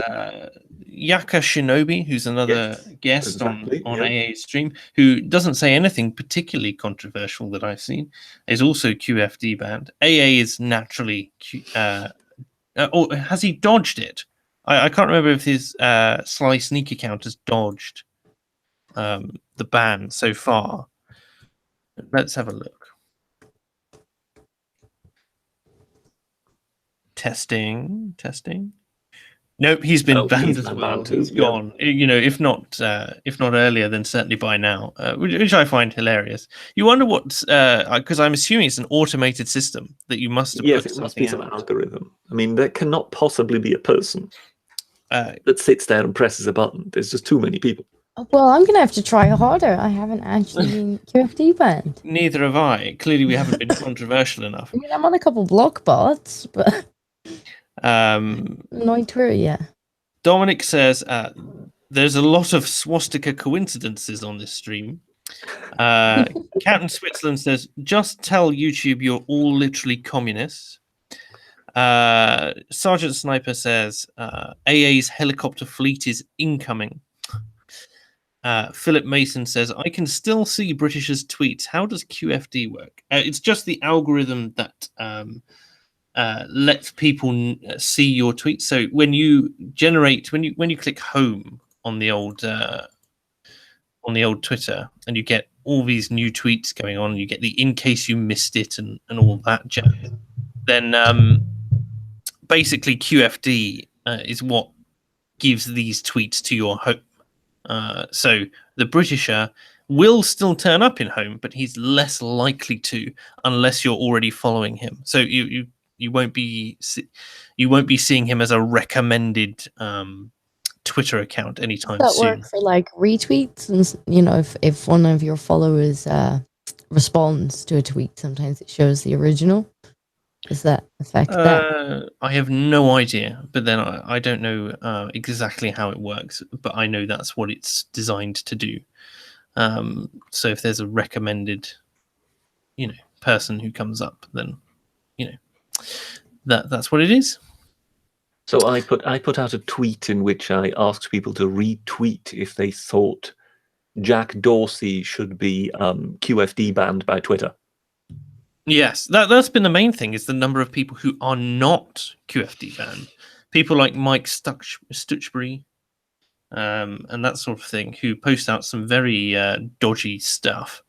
Yaka Shinobi, who's another guest on AA's stream, who doesn't say anything particularly controversial that I've seen. Is also QFD banned. AA is naturally. Or has he dodged it? I can't remember if his Sly Sneak account has dodged the ban so far. Let's have a look. Testing. Nope, he's been banned as well. He's gone. You know, if not earlier, then certainly by now, which I find hilarious. You wonder what, because I'm assuming it's an automated system that you must have. Yes, it must be some algorithm. I mean, there cannot possibly be a person that sits there and presses a button. There's just too many people. Well, I'm gonna have to try harder. I haven't actually been QFD banned. Neither have I. Clearly, we haven't been controversial enough. I mean, I'm on a couple block bots, but not on Twitter yet. Dominic says there's a lot of swastika coincidences on this stream. Captain Switzerland says just tell YouTube you're all literally communists. Sergeant Sniper says AA's helicopter fleet is incoming. Philip Mason says I can still see Britishers' tweets. How does QFD work? It's just the algorithm that lets people see your tweets. So when you click home on the old Twitter, and you get all these new tweets going on, you get the in case you missed it and all that jazz, then basically QFD is what gives these tweets to your home. So the Britisher will still turn up in home, but he's less likely to unless you're already following him. So you won't be seeing him as a recommended Twitter account anytime Does that soon. work for like retweets? And you know, if one of your followers responds to a tweet, sometimes it shows the original. Does that affect that? I have no idea, but then I don't know exactly how it works, but I know that's what it's designed to do. So if there's a recommended, person who comes up, then, that's what it is. So I put out a tweet in which I asked people to retweet if they thought Jack Dorsey should be QFD banned by Twitter. Yes, that's been the main thing, is the number of people who are not QFD banned. People like Mike Stutchbury and that sort of thing, who post out some very dodgy stuff,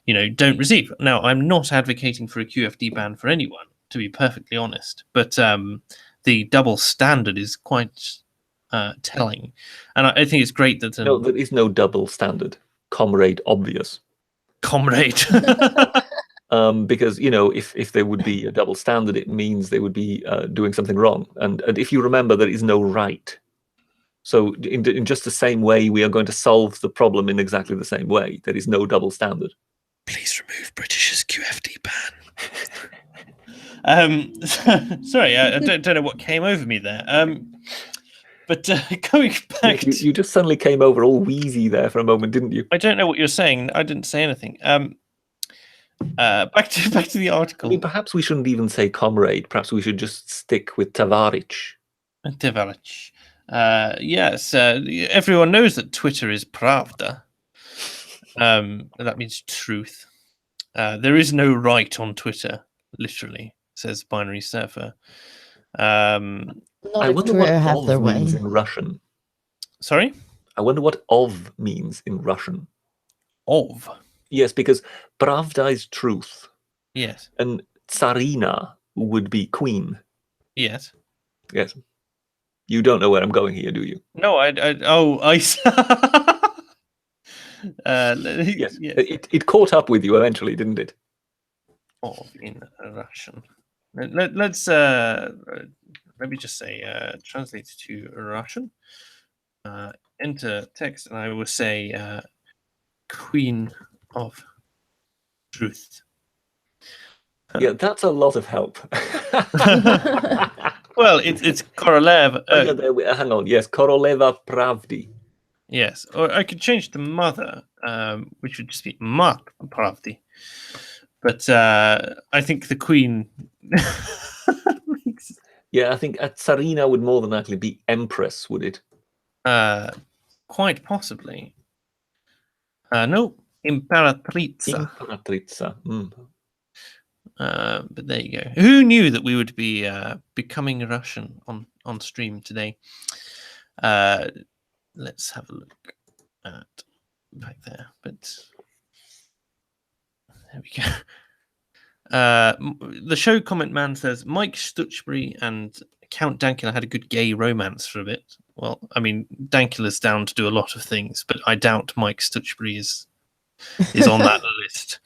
don't receive. Now, I'm not advocating for a QFD ban for anyone, to be perfectly honest, but the double standard is quite telling. And I think it's great that... No, there is no double standard. Comrade obvious. Comrade. Because, if there would be a double standard, it means they would be doing something wrong. And if you remember, there is no right. So in just the same way, we are going to solve the problem in exactly the same way. There is no double standard. Please remove British's QFD ban. Sorry, I don't know what came over me there. But going back You just suddenly came over all wheezy there for a moment, didn't you? I don't know what you're saying. I didn't say anything. Back to the I article. mean, perhaps we shouldn't even say comrade. Perhaps we should just stick with Tavarich. Developed. Yes, everyone knows that Twitter is pravda. That means truth. There is no right on Twitter, literally, says Binary Surfer. I Not if wonder Twitter what have "ov" their way. means in Russian. Sorry? I wonder what "ov" means in Russian. Of. Yes, because pravda is truth, Yes. and tsarina would be queen. Yes. Yes. You don't know where I'm going here, do you? No, I Yes. yeah. It caught up with you eventually, didn't it? Of in Russian. Let's maybe just say translate to Russian. Enter text, and I will say Queen of Truth. Yeah, that's a lot of help. Well, it's Korolev. Hang on. Yes, Koroleva Pravdi. Yes, or I could change to mother, which would just be Mat Pravdi. But I think the Queen. Yeah, I think Tsarina would more than likely be Empress, would it? Quite possibly. No, Imperatrica. Imperatrica. But there you go. Who knew that we would be becoming Russian on stream today? Let's have a look at back there. But there we go. The show comment man says Mike Stutchbury and Count Dankula had a good gay romance for a bit. Well, I mean, Dankula's down to do a lot of things, but I doubt Mike Stutchbury is on that list.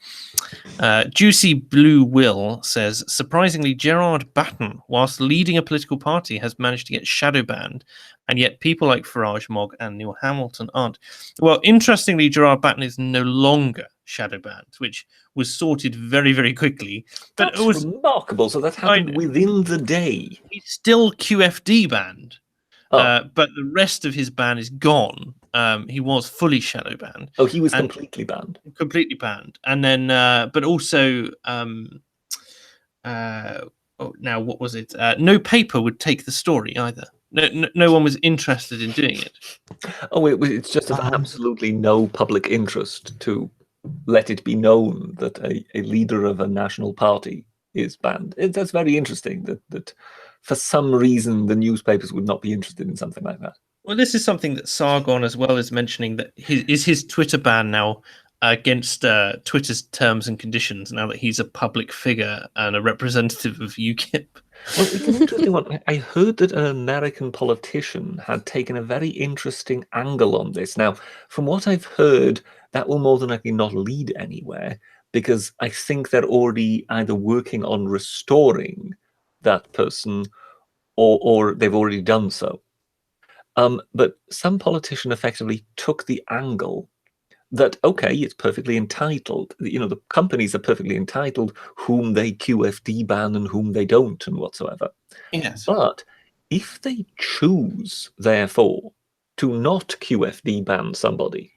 Juicy Blue Will says, surprisingly, Gerard Batten, whilst leading a political party, has managed to get shadow banned, and yet people like Farage, Mogg, and Neil Hamilton aren't. Well, interestingly, Gerard Batten is no longer shadow banned, which was sorted very, very quickly. But That's it was remarkable. So that happened within the day. He's still QFD banned. Oh. But the rest of his ban is gone. He was fully shadow banned. Oh, he was completely banned. Completely banned. And then, but also, now what was it? No paper would take the story either. No one was interested in doing it. Oh, it's just of absolutely no public interest to let it be known that a leader of a national party is banned. That's very interesting that for some reason the newspapers would not be interested in something like that. Well, this is something that Sargon as well is mentioning, that his Twitter ban now against Twitter's terms and conditions now that he's a public figure and a representative of UKIP. Well, it's an interesting one. I heard that an American politician had taken a very interesting angle on this. Now, from what I've heard, that will more than likely not lead anywhere, because I think they're already either working on restoring that person or they've already done so. But some politician effectively took the angle that, okay, it's perfectly entitled. The companies are perfectly entitled whom they QFD ban and whom they don't and whatsoever. Yes. But if they choose, therefore, to not QFD ban somebody,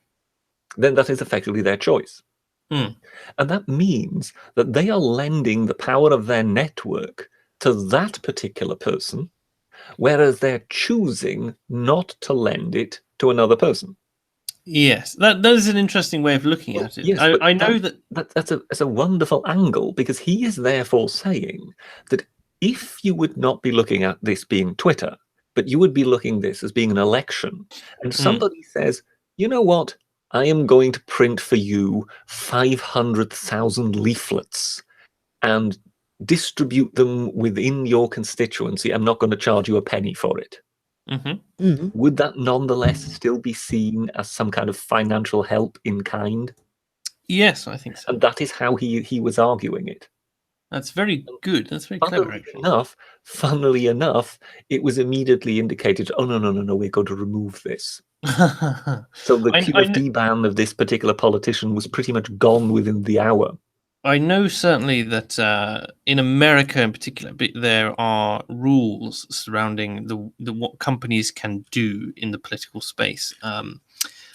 then that is effectively their choice. And that means that they are lending the power of their network to that particular person, whereas they're choosing not to lend it to another person. Yes, that is an interesting way of looking at it. Yes, I know that's a wonderful angle, because he is therefore saying that if you would not be looking at this being Twitter, but you would be looking at this as being an election, and somebody says, you know what, I am going to print for you 500,000 leaflets and distribute them within your constituency. I'm not going to charge you a penny for it. Would that nonetheless still be seen as some kind of financial help in kind? Yes, I think so. And that is how he was arguing it. That's very good. That's very clever, actually. Funnily enough, it was immediately indicated, oh, no, we're going to remove this. So the QFD ban of this particular politician was pretty much gone within the hour. I know certainly that in America, in particular, there are rules surrounding the what companies can do in the political space.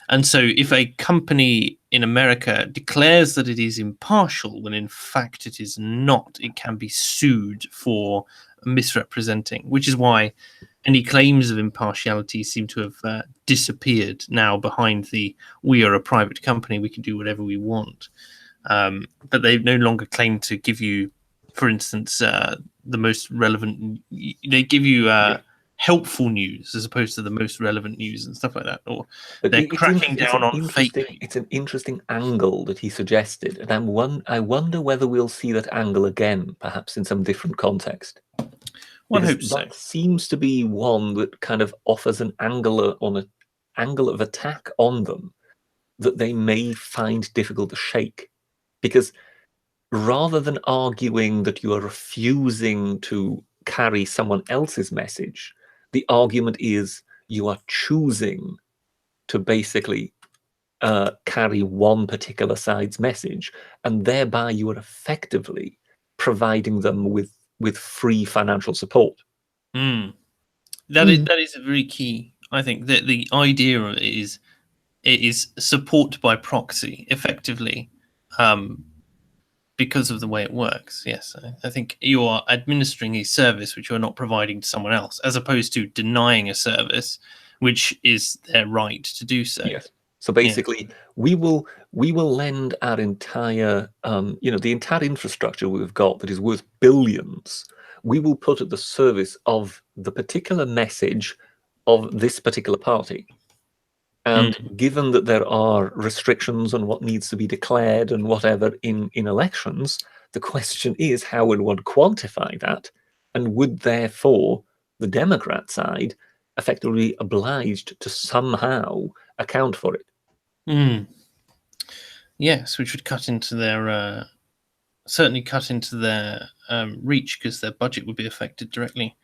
And so, if a company in America declares that it is impartial when in fact it is not, it can be sued for misrepresenting. Which is why any claims of impartiality seem to have disappeared now behind the "we are a private company, we can do whatever we want." But they no longer claim to give you, for instance, the most relevant. They give you helpful news as opposed to the most relevant news and stuff like that. Or But they're cracking down on fake. It's an interesting angle that he suggested, and I wonder whether we'll see that angle again, perhaps in some different context. One Because hopes so. that seems to be one that kind of offers an angle of attack on them that they may find difficult to shake. Because rather than arguing that you are refusing to carry someone else's message, the argument is you are choosing to basically carry one particular side's message, and thereby you are effectively providing them with free financial support. That is a very key. I think that the idea of it is support by proxy, effectively, because of the way it works. Yes, I think you are administering a service which you're not providing to someone else, as opposed to denying a service, which is their right to do so. Yes. So basically, we will lend our entire, the entire infrastructure we've got that is worth billions. We will put at the service of the particular message of this particular party. And given that there are restrictions on what needs to be declared and whatever in elections, the question is how would one quantify that? And would therefore the Democrat side effectively be obliged to somehow account for it? Yes, which would cut into their certainly cut into their reach, because their budget would be affected directly.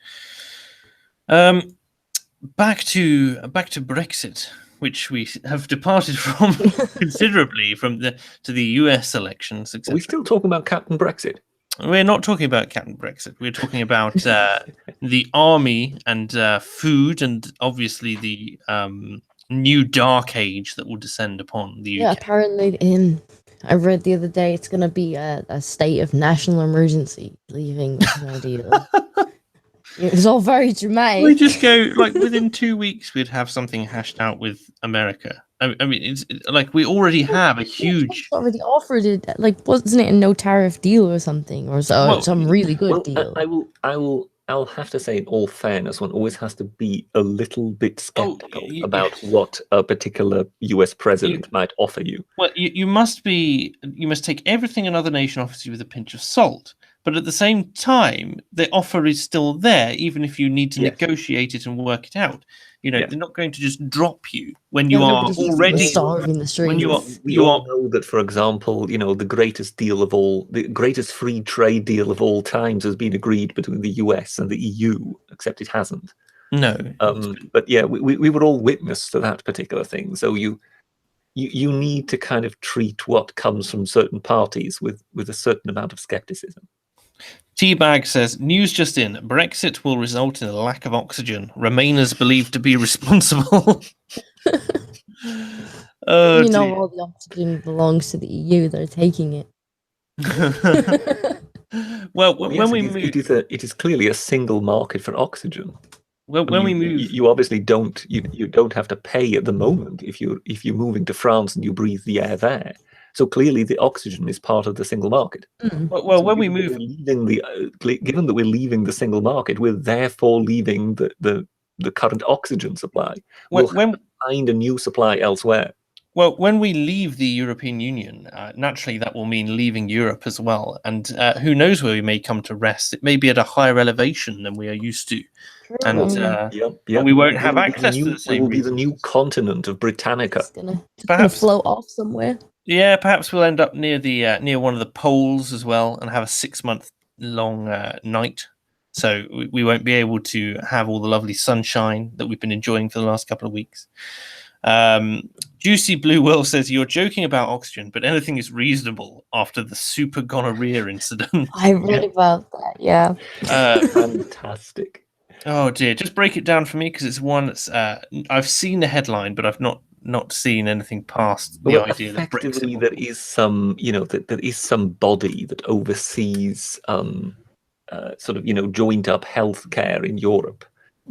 Back to Brexit, which we have departed from considerably to the US elections. Are we still talking about Captain Brexit? We're not talking about Captain Brexit. We're talking about the army and food, and obviously the new dark age that will descend upon the UK. Yeah, apparently I read the other day it's going to be a state of national emergency, leaving no deal. It was all very dramatic. We just go, like, within 2 weeks, we'd have something hashed out with America. I mean, it's like we already have a huge. Trump's already offered it, like, wasn't it a no tariff deal or something, or some really good deal? I'll have to say, in all fairness, one always has to be a little bit skeptical about what a particular US president might offer you. Well, you must take everything another nation offers you with a pinch of salt. But at the same time, the offer is still there, even if you need to negotiate it and work it out. They're not going to just drop you when you are already starving the streets. We all know that, for example, the greatest free trade deal of all times has been agreed between the US and the EU, except it hasn't. No. But yeah, we were all witness to that particular thing. So you need to kind of treat what comes from certain parties with a certain amount of skepticism. Teabag says, news just in, Brexit will result in a lack of oxygen. Remainers believed to be responsible. All the oxygen belongs to the EU. They're taking it. Well, when we move... It is clearly a single market for oxygen. Well, when we move... You obviously don't have to pay at the moment if you're moving to France and you breathe the air there. So clearly, the oxygen is part of the single market. Well, when we move, given that we're leaving the single market, we're therefore leaving the current oxygen supply. We'll have to find a new supply elsewhere. Well, when we leave the European Union, naturally that will mean leaving Europe as well. And who knows where we may come to rest? It may be at a higher elevation than we are used to. And we won't have access to the same. It will be the new continent of Britannica. It's gonna float off somewhere. Yeah, perhaps we'll end up near near one of the poles as well, and have a 6-month long night. So we won't be able to have all the lovely sunshine that we've been enjoying for the last couple of weeks. Juicy Blue Will says you're joking about oxygen, but anything is reasonable after the super gonorrhea incident. I read about that. Yeah. Fantastic. Oh dear, just break it down for me because it's one that's I've seen the headline, but I've not seen anything past the Well, idea that effectively, Brexit. there is some, there is some body that oversees sort of, joined up healthcare in Europe.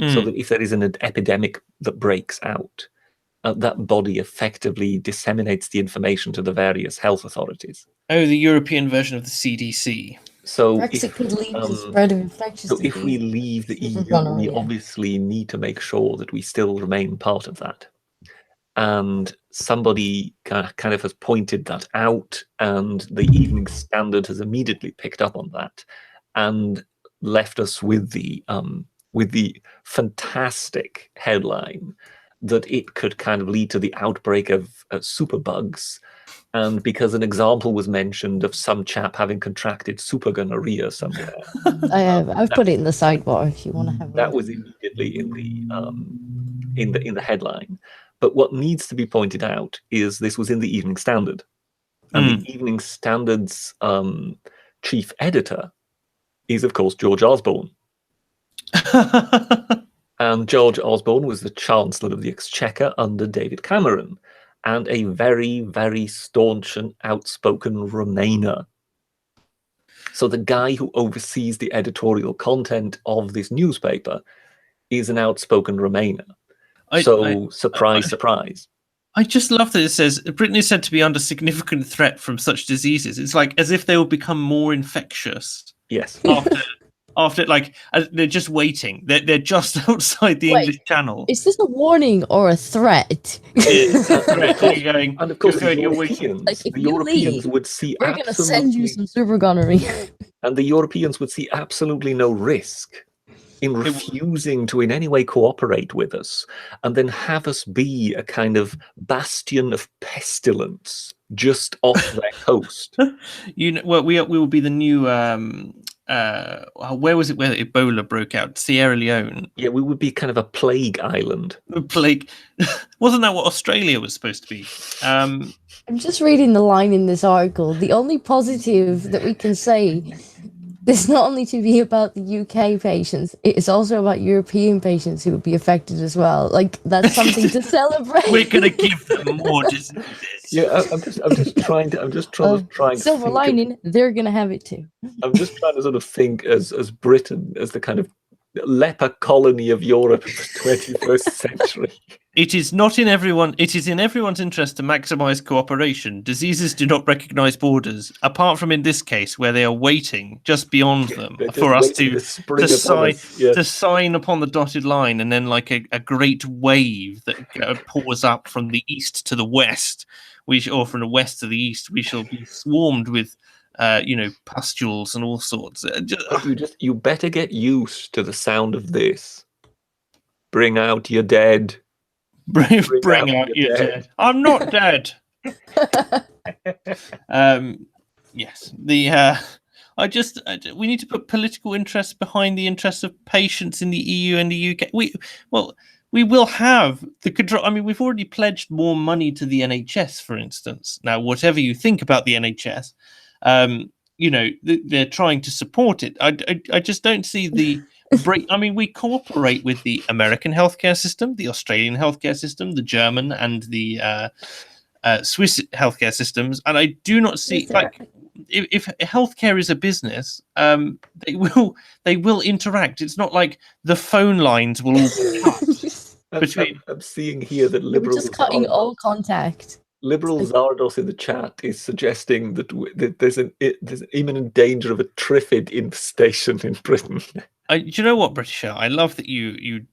So that if there is an epidemic that breaks out, that body effectively disseminates the information to the various health authorities. Oh, the European version of the CDC. So Brexit could lead to the spread of infectious so if we disease. leave the Super EU, we gonorrhea. obviously need to make sure that we still remain part of that. And somebody kind of has pointed that out, and the Evening Standard has immediately picked up on that and left us with the fantastic headline that it could kind of lead to the outbreak of superbugs. And because an example was mentioned of some chap having contracted super gonorrhea somewhere, I've put it in the sidebar if you want to have a that look. was immediately in the headline. But what needs to be pointed out is this was in the Evening Standard, and the Evening Standard's chief editor is, of course, George Osborne. And George Osborne was the Chancellor of the Exchequer under David Cameron, and a very, very staunch and outspoken Remainer. So the guy who oversees the editorial content of this newspaper is an outspoken Remainer. Surprise, surprise. I just love that it says Britain is said to be under significant threat from such diseases. It's like as if they will become more infectious. Yes. After like they're just waiting. They're just outside the English Channel. Is this a warning or a threat? It's a threat. You're going, and of course, you're the going, Europeans, like, if the you Europeans leave, would see we're going to send you some super gonorrhea. and the Europeans would see absolutely no risk in refusing to in any way cooperate with us, and then have us be a kind of bastion of pestilence just off their coast. Well, we will be the new. Where was it where Ebola broke out? Sierra Leone. Yeah, we would be kind of a plague island. A plague. Wasn't that what Australia was supposed to be? I'm just reading the line in this article. The only positive that we can say is not only to be about the UK patients, it is also about European patients who would be affected as well. Like, that's something to celebrate. We're going to give them more diseases. Yeah, I'm just trying to silver lining, they're going to have it too. I'm just trying to sort of think as Britain as the kind of leper colony of Europe of the 21st century. It is not in everyone. It is in everyone's interest to maximize cooperation. Diseases do not recognize borders, apart from in this case where they are waiting just beyond them for us to sign upon the dotted line, and then like a great wave that pours up from the east to the west, or from the west to the east, we shall be swarmed with pustules and all sorts. You better get used to the sound of this. Bring out your dead. Bring out your dead. I'm not dead. Yes. We need to put political interests behind the interests of patients in the EU and the UK. We will have the control. I mean, we've already pledged more money to the NHS, for instance. Now, whatever you think about the NHS, they're trying to support it. I just don't see the break. I mean, we cooperate with the American healthcare system, the Australian healthcare system, the German and the Swiss healthcare systems, and I do not see if healthcare is a business, they will interact. It's not like the phone lines will all be cut. I'm seeing here that liberals just cutting all contact. Liberal Zardos in the chat is suggesting that there's an imminent danger of a Triffid infestation in Britain. Do you know what, Britisher? I love that you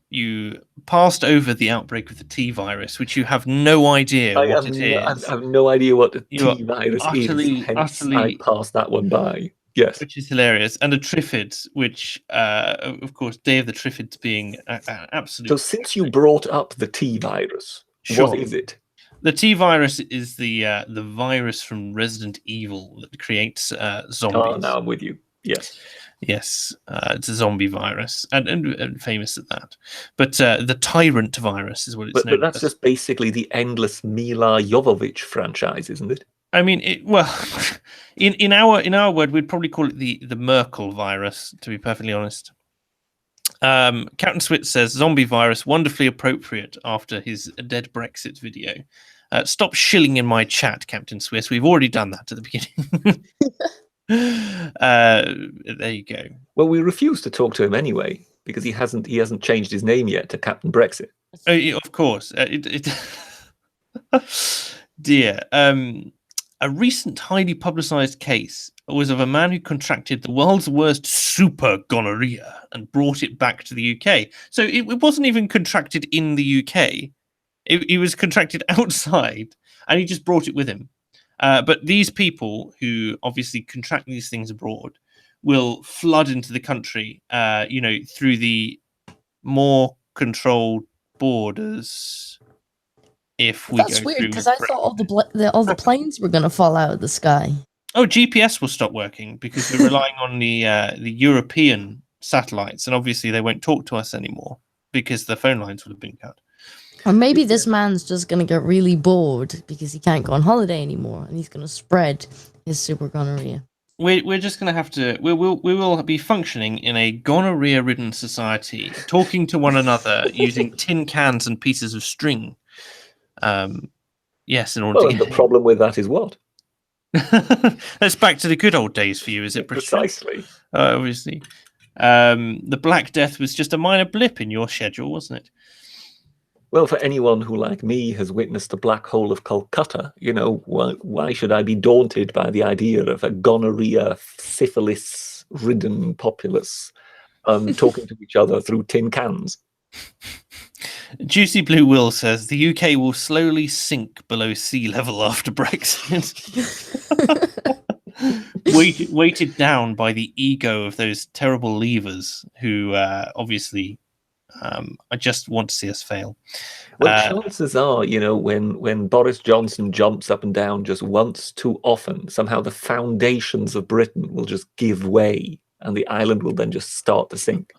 passed over the outbreak of the T virus, which you have no idea what it is. I have no idea what the T virus is. Hence I passed that one by. Yes, which is hilarious, and the Triffids, which, of course, Day of the Triffids being absolutely. So, since you brought up the T virus, what is it? The T virus is the virus from Resident Evil that creates zombies. Oh, now I'm with you. Yes. Yes, it's a zombie virus, and famous at that. But the tyrant virus is what it's But known that's as. just basically the endless Mila Jovovich franchise, isn't it? I mean, well, in our word, we'd probably call it the Merkel virus, to be perfectly honest. Captain Switz says zombie virus wonderfully appropriate after his dead Brexit video. Stop shilling in my chat, Captain Swiss. We've already done that at the beginning. There you go. Well, we refuse to talk to him anyway because he hasn't changed his name yet to Captain Brexit. Oh, yeah, of course. Dear. A recent highly publicized case was of a man who contracted the world's worst super gonorrhea and brought it back to the UK. So it wasn't even contracted in the UK. It was contracted outside, and he just brought it with him. But these people who obviously contract these things abroad will flood into the country, through the more controlled borders. If we That's go weird through because I thought all the planes were going to fall out of the sky. Oh, GPS will stop working because we're relying on the European satellites, and obviously they won't talk to us anymore because the phone lines would have been cut. Or maybe this man's just going to get really bored because he can't go on holiday anymore, and he's going to spread his super gonorrhea. We're just going to have to. We will be functioning in a gonorrhea-ridden society, talking to one another using tin cans and pieces of string. Yes, in order Well, to and the problem with that is what? That's back to the good old days for you, is it? Precisely. Obviously. The Black Death was just a minor blip in your schedule, wasn't it? Well, for anyone who, like me, has witnessed the Black Hole of Calcutta, why should I be daunted by the idea of a gonorrhea, syphilis-ridden populace talking to each other through tin cans? Juicy Blue Will says the UK will slowly sink below sea level after Brexit. Weighted down by the ego of those terrible leavers who obviously I just want to see us fail. Well, chances are, when Boris Johnson jumps up and down just once too often, somehow the foundations of Britain will just give way and the island will then just start to sink.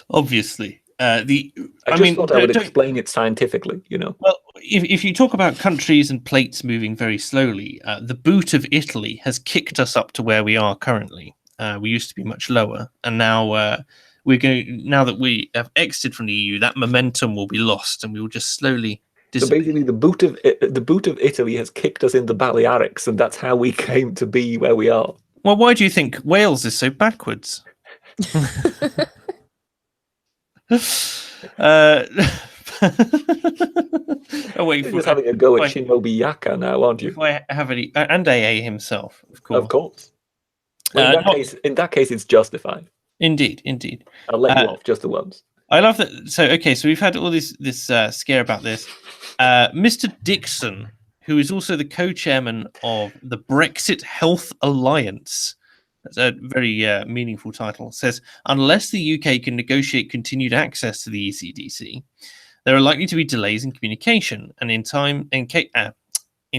Obviously. I thought I would explain it scientifically, Well, if you talk about countries and plates moving very slowly, the boot of Italy has kicked us up to where we are currently. We used to be much lower, and now now that we have exited from the EU, that momentum will be lost, and we will just slowly disappear. So basically, the boot of Italy has kicked us in the Balearics, and that's how we came to be where we are. Well, why do you think Wales is so backwards? Oh, wait, You're just having a go at Shinobi Yaka now, aren't you? If I have any, and AA himself, of course. Of course. Well, in that case, it's justified. Indeed. I'll let you off just the once. I love that. So we've had all this scare about this. Mr. Dixon, who is also the co-chairman of the Brexit Health Alliance. That's a very meaningful title. Says, unless the UK can negotiate continued access to the ECDC, there are likely to be delays in communication, and in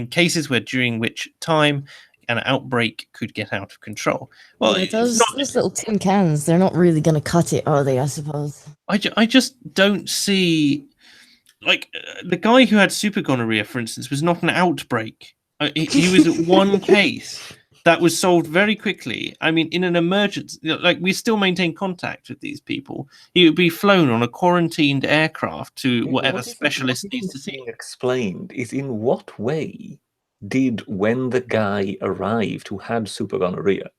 cases during which time an outbreak could get out of control. Well, those little tin cans, they're not really going to cut it, are they? I suppose. I just don't see, the guy who had super gonorrhea, for instance, was not an outbreak. He was one case. That was solved very quickly. I mean, in an emergency, we still maintain contact with these people. He would be flown on a quarantined aircraft to whatever specialist needs to see. Explained is in what way did, when the guy arrived who had super gonorrhea,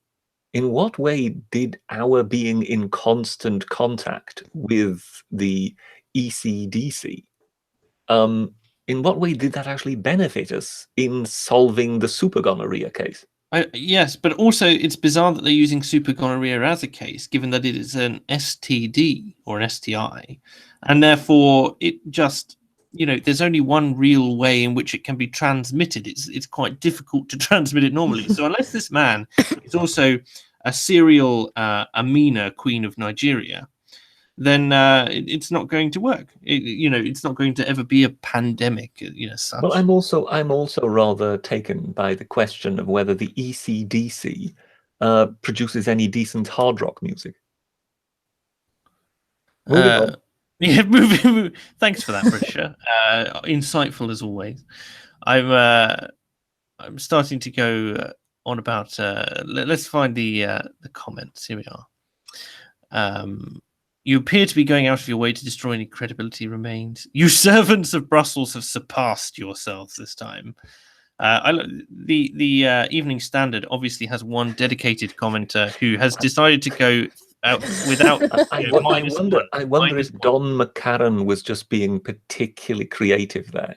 in what way did our being in constant contact with the ECDC, in what way did that actually benefit us in solving the super gonorrhea case? Yes, but also it's bizarre that they're using super gonorrhea as a case, given that it is an STD or an STI, and therefore it just, there's only one real way in which it can be transmitted. It's quite difficult to transmit it normally. So unless this man is also a serial Amina, Queen of Nigeria, then it's not going to work. It's not going to ever be a pandemic. Such. Well, I'm also rather taken by the question of whether the ECDC produces any decent hard rock music. Moving on. Yeah, thanks for that, Britisher. Insightful as always. I'm starting to go on about. Let's find the comments. Here we are. You appear to be going out of your way to destroy any credibility remains. You servants of Brussels have surpassed yourselves this time. The Evening Standard obviously has one dedicated commenter who has decided to go out without. I wonder if Don McCarran was just being particularly creative there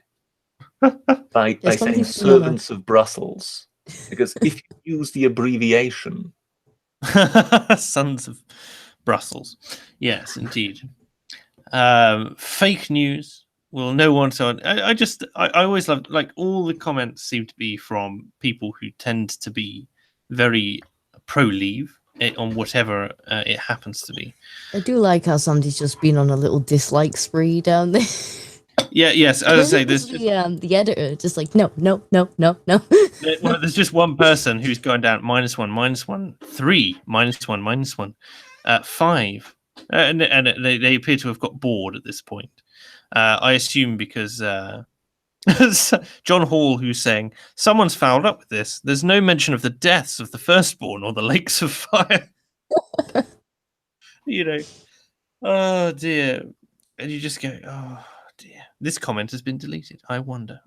by saying servants of Brussels, because if you use the abbreviation, Sons of Brussels, yes, indeed. Fake news. Well, no one. So I always love, like, all the comments seem to be from people who tend to be very pro-leave on whatever it happens to be. I do like how somebody's just been on a little dislike spree down there. Yeah, yes. As I say, there's the editor just like no. Well, there's just one person who's going down -1, -1, 3, -1, -5, and they appear to have got bored at this point. I assume because John Hall, who's saying someone's fouled up with this. There's no mention of the deaths of the firstborn or the lakes of fire. You know, oh dear, and you just go, oh dear. This comment has been deleted. I wonder.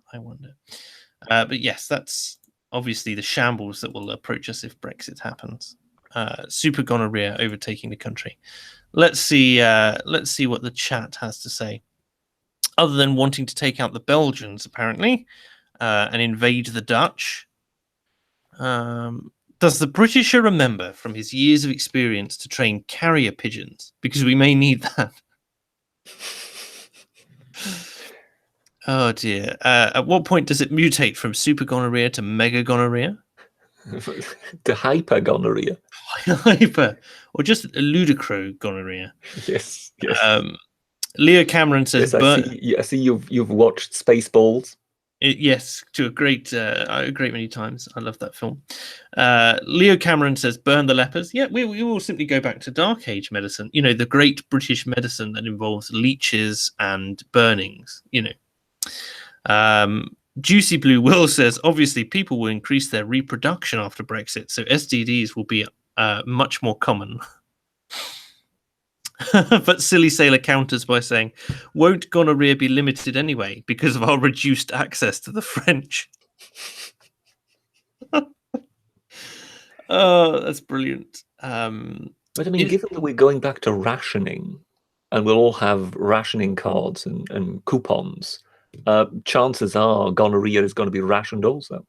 But yes, that's obviously the shambles that will approach us if Brexit happens. Super gonorrhea overtaking the country. Let's see what the chat has to say. Other than wanting to take out the Belgians, apparently, and invade the Dutch. Does the Britisher remember from his years of experience to train carrier pigeons? Because we may need that. Oh dear. At what point does it mutate from super gonorrhea to mega gonorrhea? To hyper gonorrhea. Hyper. Or just ludicro gonorrhea. Yes. Leo Cameron says, yes, I see you've watched Spaceballs. Yes, to a great many times. I love that film. Leo Cameron says, burn the lepers. Yeah, we will simply go back to Dark Age medicine. You know, the great British medicine that involves leeches and burnings, you know. Juicy Blue Will says, obviously people will increase their reproduction after Brexit, so STDs will be much more common. But Silly Sailor counters by saying, won't gonorrhea be limited anyway because of our reduced access to the French? Oh, that's brilliant. But I mean, given that we're going back to rationing, and we'll all have rationing cards and coupons, chances are gonorrhea is going to be rationed also.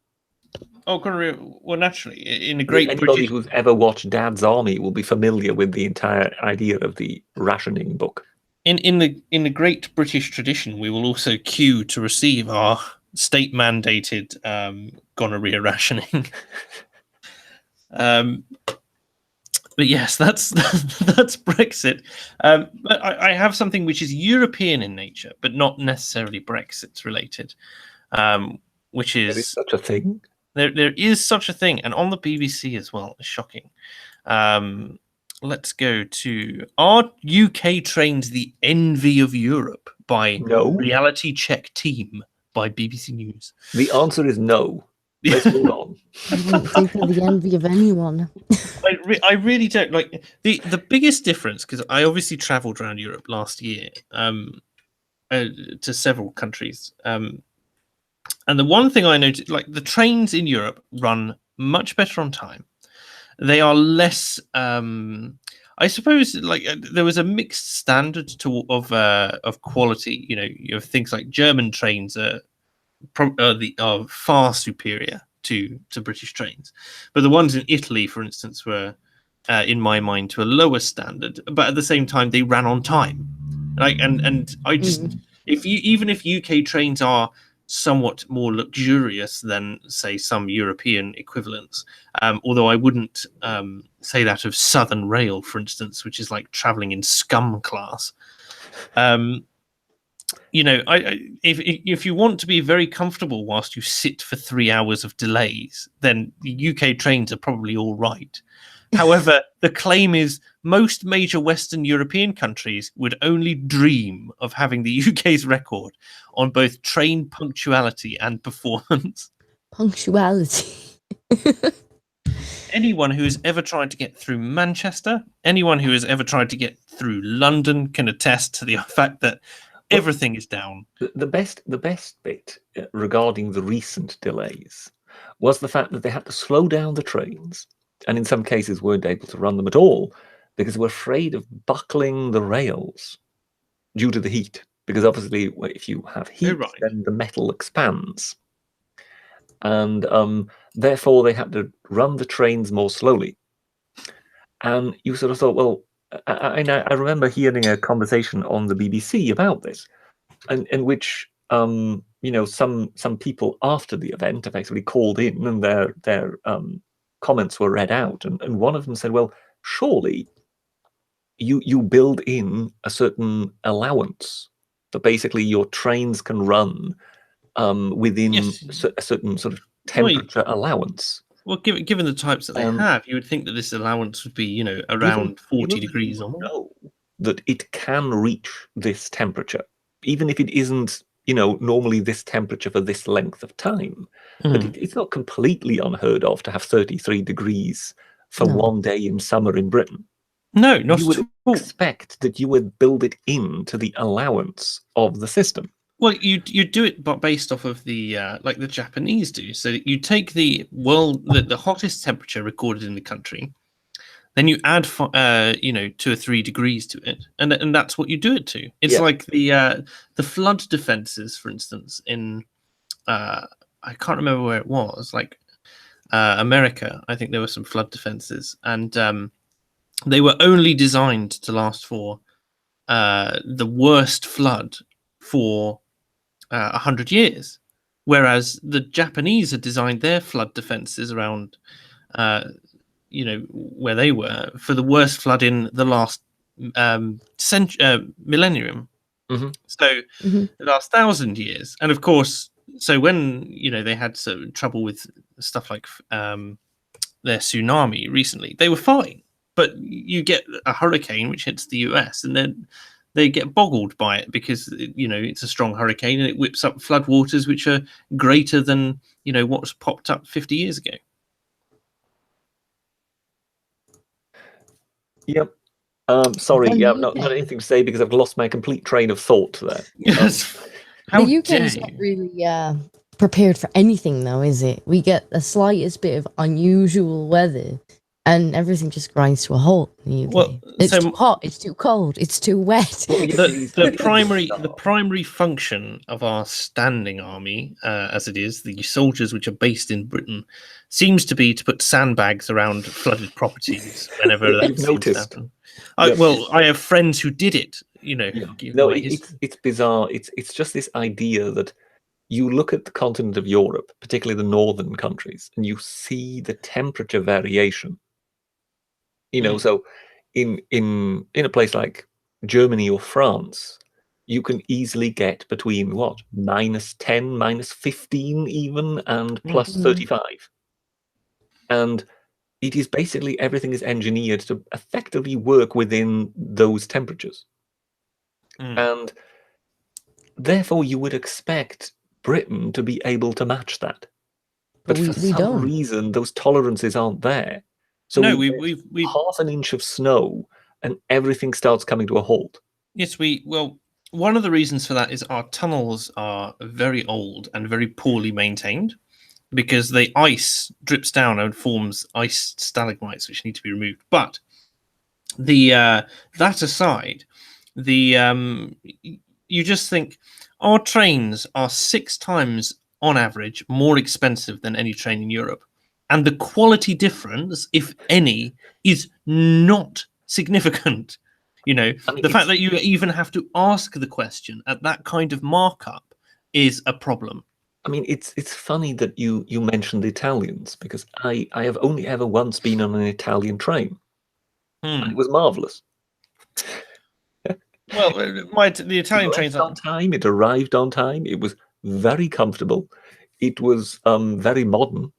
Oh, gonorrhea, well, naturally, in a great Anybody who's ever watched Dad's Army will be familiar with the entire idea of the rationing book. In the great British tradition, we will also queue to receive our state-mandated gonorrhea rationing. But yes, that's Brexit. But I have something which is European in nature, but not necessarily Brexit related, which is... There is such a thing? There is such a thing, and on the BBC as well. It's shocking. Let's go to... Are UK trains the envy of Europe by Reality Check Team by BBC News? The answer is no. Let's move on. I don't think they're the envy of anyone. I really don't. Like, the biggest difference, because I obviously travelled around Europe last year to several countries. And the one thing I noticed, like, the trains in Europe run much better on time. They are less, I suppose, like, there was a mixed standard of quality. You know, you have things like German trains are far superior to British trains, but the ones in Italy, for instance, were, in my mind, to a lower standard. But at the same time, they ran on time. Like, and I just, even if UK trains are somewhat more luxurious than, say, some European equivalents, although I wouldn't say that of Southern Rail, for instance, which is like traveling in scum class. you know, if you want to be very comfortable whilst you sit for 3 hours of delays, then the UK trains are probably all right. However, the claim is most major Western European countries would only dream of having the UK's record on both train punctuality and performance. Punctuality. Anyone who has ever tried to get through Manchester, anyone who has ever tried to get through London can attest to the fact that everything is down. The best bit regarding the recent delays was the fact that they had to slow down the trains, and in some cases weren't able to run them at all because they were afraid of buckling the rails due to the heat. Because obviously, if you have heat, right. then the metal expands, and therefore they had to run the trains more slowly. And you sort of thought, well, I remember hearing a conversation on the BBC about this, in which you know, some people after the event effectively called in, and their comments were read out, and one of them said, well, surely you build in a certain allowance that basically your trains can run within a certain sort of temperature allowance. Well, given the types that they have, you would think that this allowance would be, you know, around 40 degrees or more. Know that it can reach this temperature, even if it isn't, you know, normally this temperature for this length of time. But it's not completely unheard of to have 33 degrees for one day in summer in Britain. No, not you would at all. expect that you would build it into the allowance of the system. Well, you do it, but based off of the like the Japanese do. So you take the hottest temperature recorded in the country, then you add 2 or 3 degrees to it, and that's what you do it to. It's like the flood defenses, for instance, in I can't remember where it was, like America. I think there were some flood defenses, and they were only designed to last for the worst flood for 100 years, whereas the Japanese had designed their flood defenses around, where they were for the worst flood in the last millennium. So the last 1,000 years, and of course, so when they had some trouble with stuff like their tsunami recently, they were fine. But you get a hurricane which hits the US, and then they get boggled by it because it's a strong hurricane and it whips up floodwaters which are greater than what's popped up 50 years ago. Yep. Sorry, not anything to say because I've lost my complete train of thought there. Yes. The UK is not really prepared for anything, though, is it? We get the slightest bit of unusual weather, and everything just grinds to a halt in the UK. Well, it's too hot, it's too cold, it's too wet. The primary function of our standing army, as it is, the soldiers which are based in Britain, seems to be to put sandbags around flooded properties whenever that seems to happen. Well, I have friends who did it. No, it's bizarre. It's just this idea that you look at the continent of Europe, particularly the northern countries, and you see the temperature variation. So in a place like Germany or France, you can easily get between -10, -15 even, and +35. And it is basically everything is engineered to effectively work within those temperatures. And therefore you would expect Britain to be able to match that. But for some reason, those tolerances aren't there. So we've half an inch of snow and everything starts coming to a halt. Yes, one of the reasons for that is our tunnels are very old and very poorly maintained, because the ice drips down and forms ice stalagmites which need to be removed. But that aside, you just think our trains are 6 times on average more expensive than any train in Europe. And the quality difference, if any, is not significant. The fact that you even have to ask the question at that kind of markup is a problem. I mean, it's funny that you mentioned Italians, because I have only ever once been on an Italian train. And it was marvelous. Well, the Italian It trains left on aren't. time. It arrived on time. It was very comfortable. It was very modern.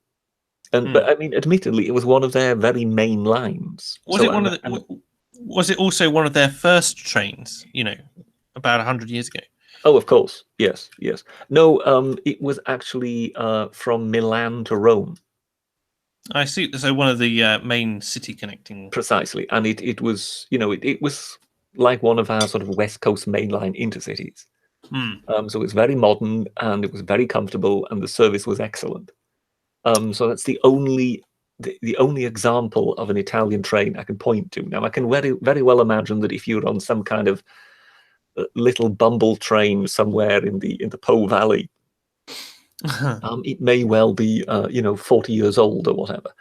And but I mean, admittedly, it was one of their very main lines. Was it one of the? Was it also one of their first trains? You know, about 100 years ago. Oh, of course. Yes, yes. No, it was actually from Milan to Rome. I see. So one of the main city connecting. Precisely, and it was, you know, it was like one of our sort of West Coast mainline intercities. So it's very modern, and it was very comfortable, and the service was excellent. So that's the only example of an Italian train I can point to. Now, I can very well imagine that if you're on some kind of little bumble train somewhere in the Po Valley, it may well be 40 years old or whatever.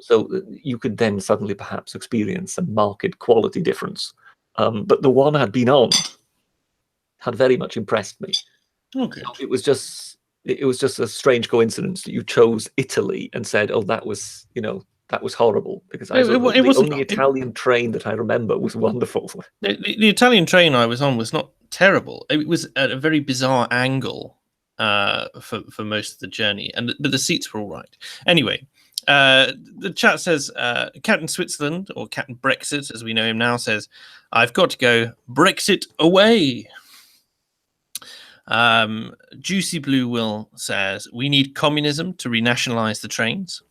So you could then suddenly perhaps experience a marked quality difference. But the one I'd been on had very much impressed me. Okay. So it was just a strange coincidence that you chose Italy and said, "Oh, that was horrible," because the only Italian train that I remember was wonderful. The Italian train I was on was not terrible. It was at a very bizarre angle for most of the journey, but the seats were all right. Anyway, the chat says Captain Switzerland, or Captain Brexit as we know him now, says, "I've got to go. Brexit away." Juicy Blue Will says, "We need communism to renationalize the trains."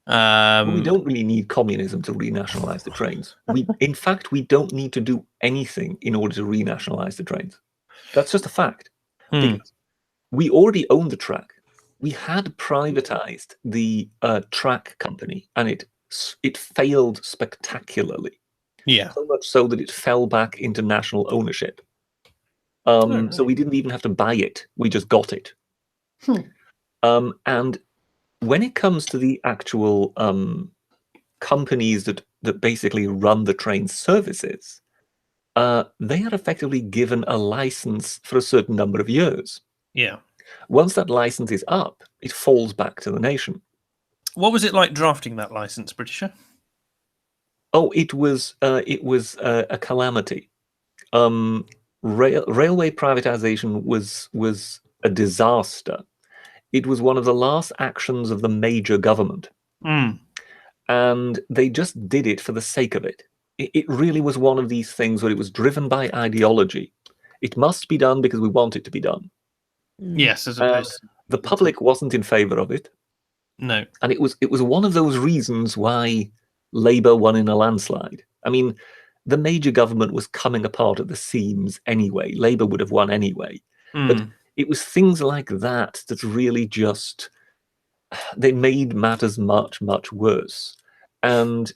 We don't really need communism to renationalize the trains. In fact, we don't need to do anything in order to renationalize the trains. That's just a fact. Because we already own the track. We had privatized the track company, and it failed spectacularly. Yeah. So much so that it fell back into national ownership. So we didn't even have to buy it. We just got it. And when it comes to the actual companies that basically run the train services, they are effectively given a license for a certain number of years. Yeah. Once that license is up, it falls back to the nation. What was it like drafting that license, Britisher? Oh, it was a calamity. Railway privatization was a disaster. It was one of the last actions of the major government. And they just did it for the sake of it. It really was one of these things where it was driven by ideology. It must be done because we want it to be done. Yes, as opposed the public wasn't in favor of it. No. And it was one of those reasons why Labour won in a landslide. I mean, the major government was coming apart at the seams anyway. Labour would have won anyway. But it was things like that that really just, they made matters much, much worse. And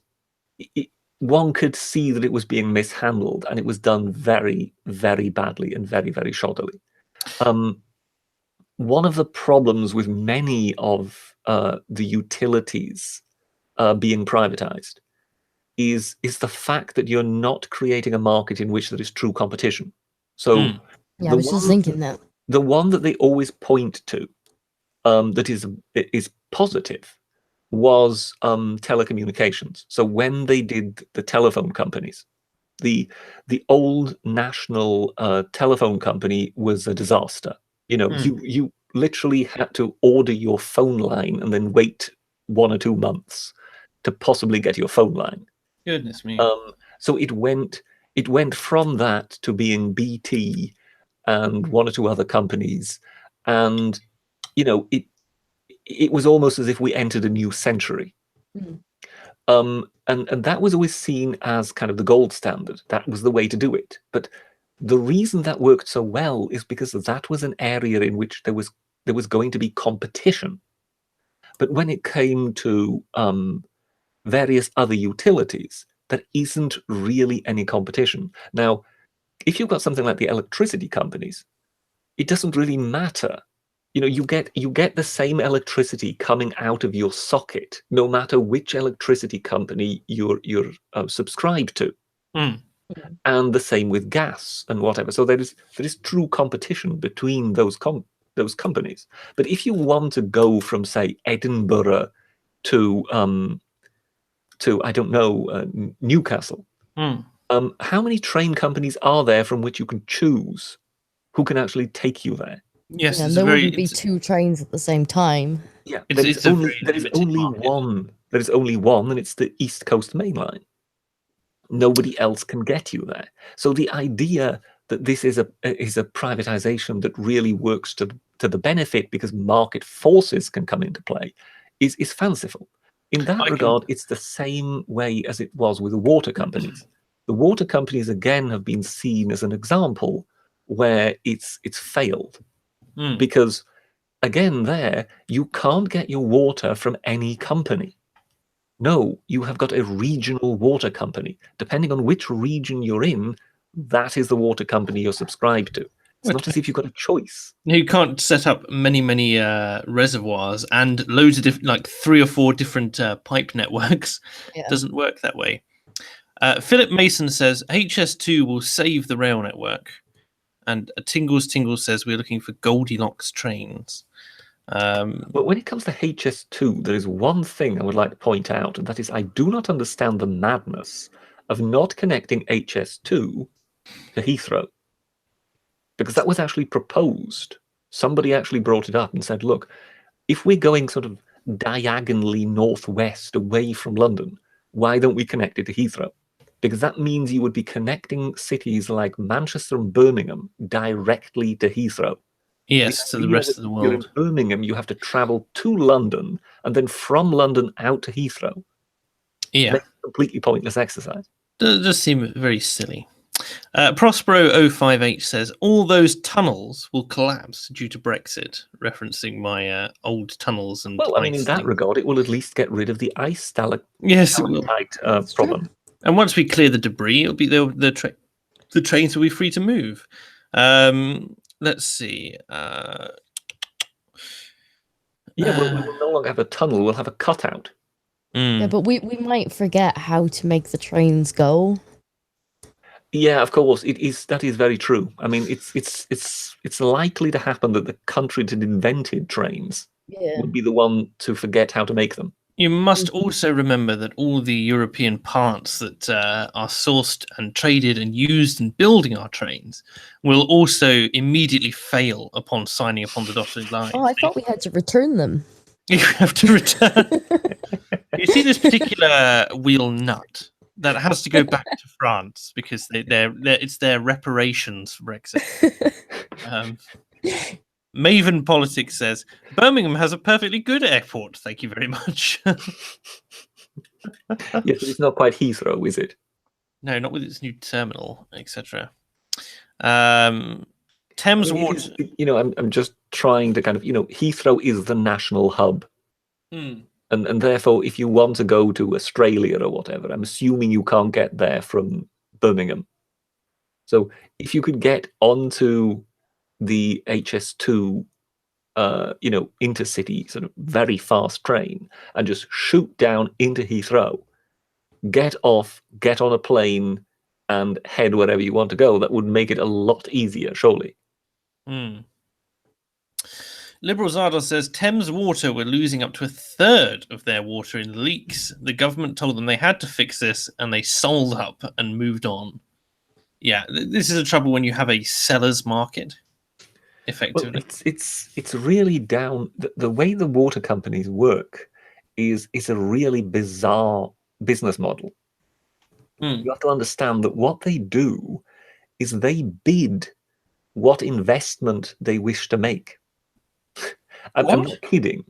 one could see that it was being mishandled, and it was done very, very badly and very, very shoddily. One of the problems with many of the utilities being privatized is the fact that you're not creating a market in which there is true competition. So I was just thinking that. The one that they always point to that is positive was telecommunications. So when they did the telephone companies, the old national telephone company was a disaster. You know, you literally had to order your phone line and then wait 1 or 2 months to possibly get your phone line. Goodness me. So it went from that to being BT and 1 or 2 other companies, and you know, it was almost as if we entered a new century. And that was always seen as kind of the gold standard. That was the way to do it. But the reason that worked so well is because that was an area in which there was going to be competition. But when it came to various other utilities, there isn't really any competition. Now, if you've got something like the electricity companies, it doesn't really matter. You know, you get the same electricity coming out of your socket, no matter which electricity company you're subscribed to. And the same with gas and whatever. So there is true competition between those companies. But if you want to go from, say, Edinburgh to I don't know, Newcastle, How many train companies are there from which you can choose who can actually take you there? Yes, Yeah, it's and a there very wouldn't be two trains at the same time. Yeah, it's a very there is limited only market. one. There is only one, and it's the East Coast Main Line. Nobody else can get you there. So the idea that this is a privatization that really works to the benefit because market forces can come into play is fanciful. In that regard, it's the same way as it was with the water companies. The water companies again have been seen as an example where it's failed because again there you can't get your water from any company. No, you have got a regional water company. Depending on which region you're in, that is the water company you're subscribed to. It's not as if you've got a choice. You can't set up many reservoirs and loads of different, like 3 or 4 different pipe networks. Yeah. Doesn't work that way. Philip Mason says HS2 will save the rail network, and Tingles says we're looking for Goldilocks trains. But when it comes to HS2, there is one thing I would like to point out, and that is I do not understand the madness of not connecting HS2 to Heathrow. Because that was actually proposed. Somebody actually brought it up and said, look, if we're going sort of diagonally northwest away from London, why don't we connect it to Heathrow? Because that means you would be connecting cities like Manchester and Birmingham directly to Heathrow. Yes, to the rest of the You're in world. Birmingham, you have to travel to London and then from London out to Heathrow. Yeah, Makes a completely pointless exercise. does seem very silly. Prospero058 says all those tunnels will collapse due to Brexit, referencing my old tunnels and Well, I mean, ice in that thing. regard, it will at least get rid of the ice Yes, it will. stalactite problem. And once we clear the debris, it'll be the trains will be free to move. Let's see. Yeah, well, we will no longer have a tunnel, we'll have a cutout. Yeah, but we might forget how to make the trains go. Yeah, of course, that is very true. I mean, it's likely to happen that the country that invented trains would be the one to forget how to make them. You must also remember that all the European parts that are sourced and traded and used in building our trains will also immediately fail upon signing upon the dotted line. Oh, I thought we had to return them. You have to return. You see this particular wheel nut that has to go back to France because it's their reparations for Brexit. Maven Politics says Birmingham has a perfectly good airport. Thank you very much. Yes, but it's not quite Heathrow, is it? No, not with its new terminal, etc. Thames Water. I'm just trying to kind of, Heathrow is the national hub. And therefore, if you want to go to Australia or whatever, I'm assuming you can't get there from Birmingham. So if you could get onto the HS2, intercity sort of very fast train and just shoot down into Heathrow, get off, get on a plane, and head wherever you want to go, that would make it a lot easier, surely. Liberal Zardos says Thames Water were losing up to 1/3 of their water in leaks. The government told them they had to fix this, and they sold up and moved on. Yeah, this is a trouble when you have a seller's market. Effectively, well, it's really down the way the water companies work is a really bizarre business model. You have to understand that what they do is they bid what investment they wish to make. I'm not kidding.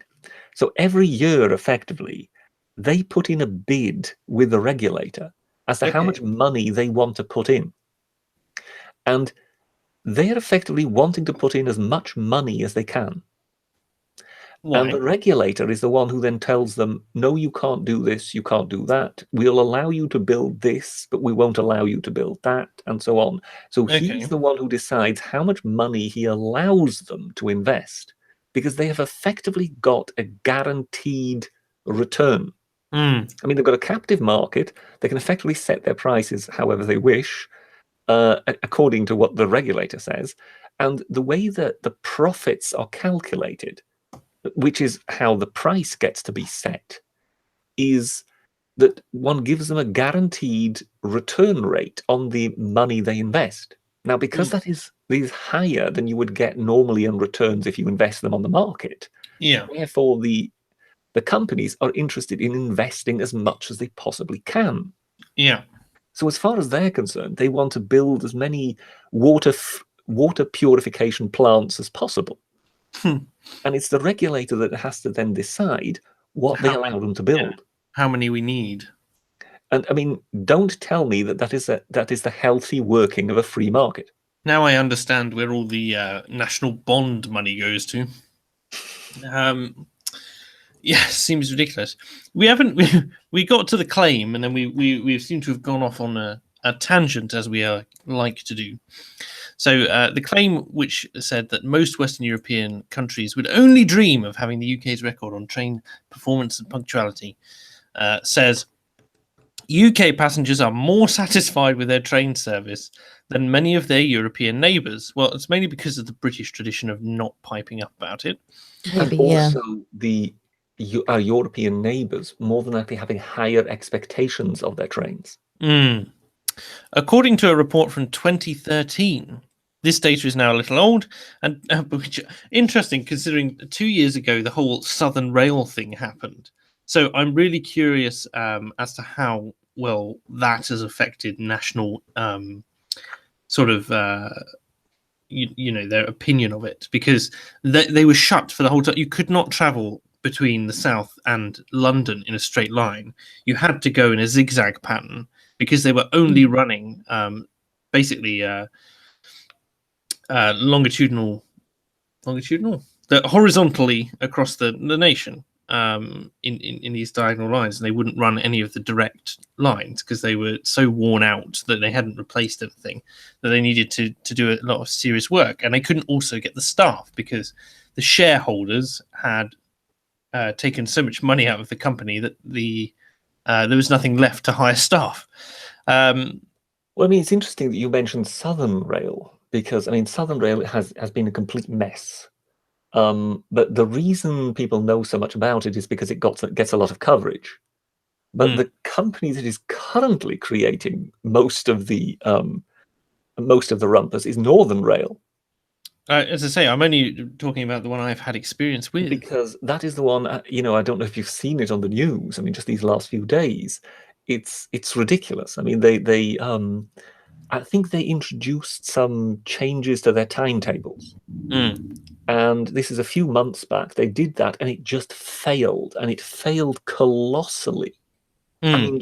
So every year, effectively, they put in a bid with the regulator as to how much money they want to put in. And they're effectively wanting to put in as much money as they can. Why? And the regulator is the one who then tells them, no, you can't do this, you can't do that. We'll allow you to build this, but we won't allow you to build that, and so on. So he's the one who decides how much money he allows them to invest, because they have effectively got a guaranteed return. I mean, they've got a captive market. They can effectively set their prices however they wish, according to what the regulator says. And the way that the profits are calculated, which is how the price gets to be set, is that one gives them a guaranteed return rate on the money they invest. Now, because that is higher than you would get normally in returns if you invest them on the market, Yeah. therefore the companies are interested in investing as much as they possibly can. Yeah. So as far as they're concerned, they want to build as many water purification plants as possible. And it's the regulator that has to then decide what they allow them to build. How many we need. And I mean, don't tell me that is the healthy working of a free market. Now I understand where all the national bond money goes to. Yeah, seems ridiculous. We haven't we got to the claim, and then we seem to have gone off on a tangent, as we like to do. So the claim, which said that most Western European countries would only dream of having the UK's record on train performance and punctuality, says UK passengers are more satisfied with their train service than many of their European neighbours. Well, it's mainly because of the British tradition of not piping up about it. Maybe, and yeah. also our European neighbours more than likely having higher expectations of their trains. According to a report from 2013, this data is now a little old, and which interesting considering 2 years ago the whole Southern Rail thing happened. So I'm really curious as to how well that has affected national sort of their opinion of it, because they were shut for the whole time. You could not travel between the south and London in a straight line. You had to go in a zigzag pattern because they were only running basically longitudinal, horizontally across the nation in these diagonal lines, and they wouldn't run any of the direct lines because they were so worn out that they hadn't replaced anything, that they needed to do a lot of serious work, and they couldn't also get the staff because the shareholders had taken so much money out of the company that there was nothing left to hire staff. Well, I mean, it's interesting that you mentioned Southern Rail, because I mean, Southern Rail has been a complete mess. But the reason people know so much about it is because it gets a lot of coverage. But the company that is currently creating most of the rumpus is Northern Rail. As I say, I'm only talking about the one I've had experience with. Because that is the one, I don't know if you've seen it on the news. I mean, just these last few days, it's ridiculous. I mean, they I think they introduced some changes to their timetables. And this is a few months back. They did that, and it just failed, and it failed colossally. I mean,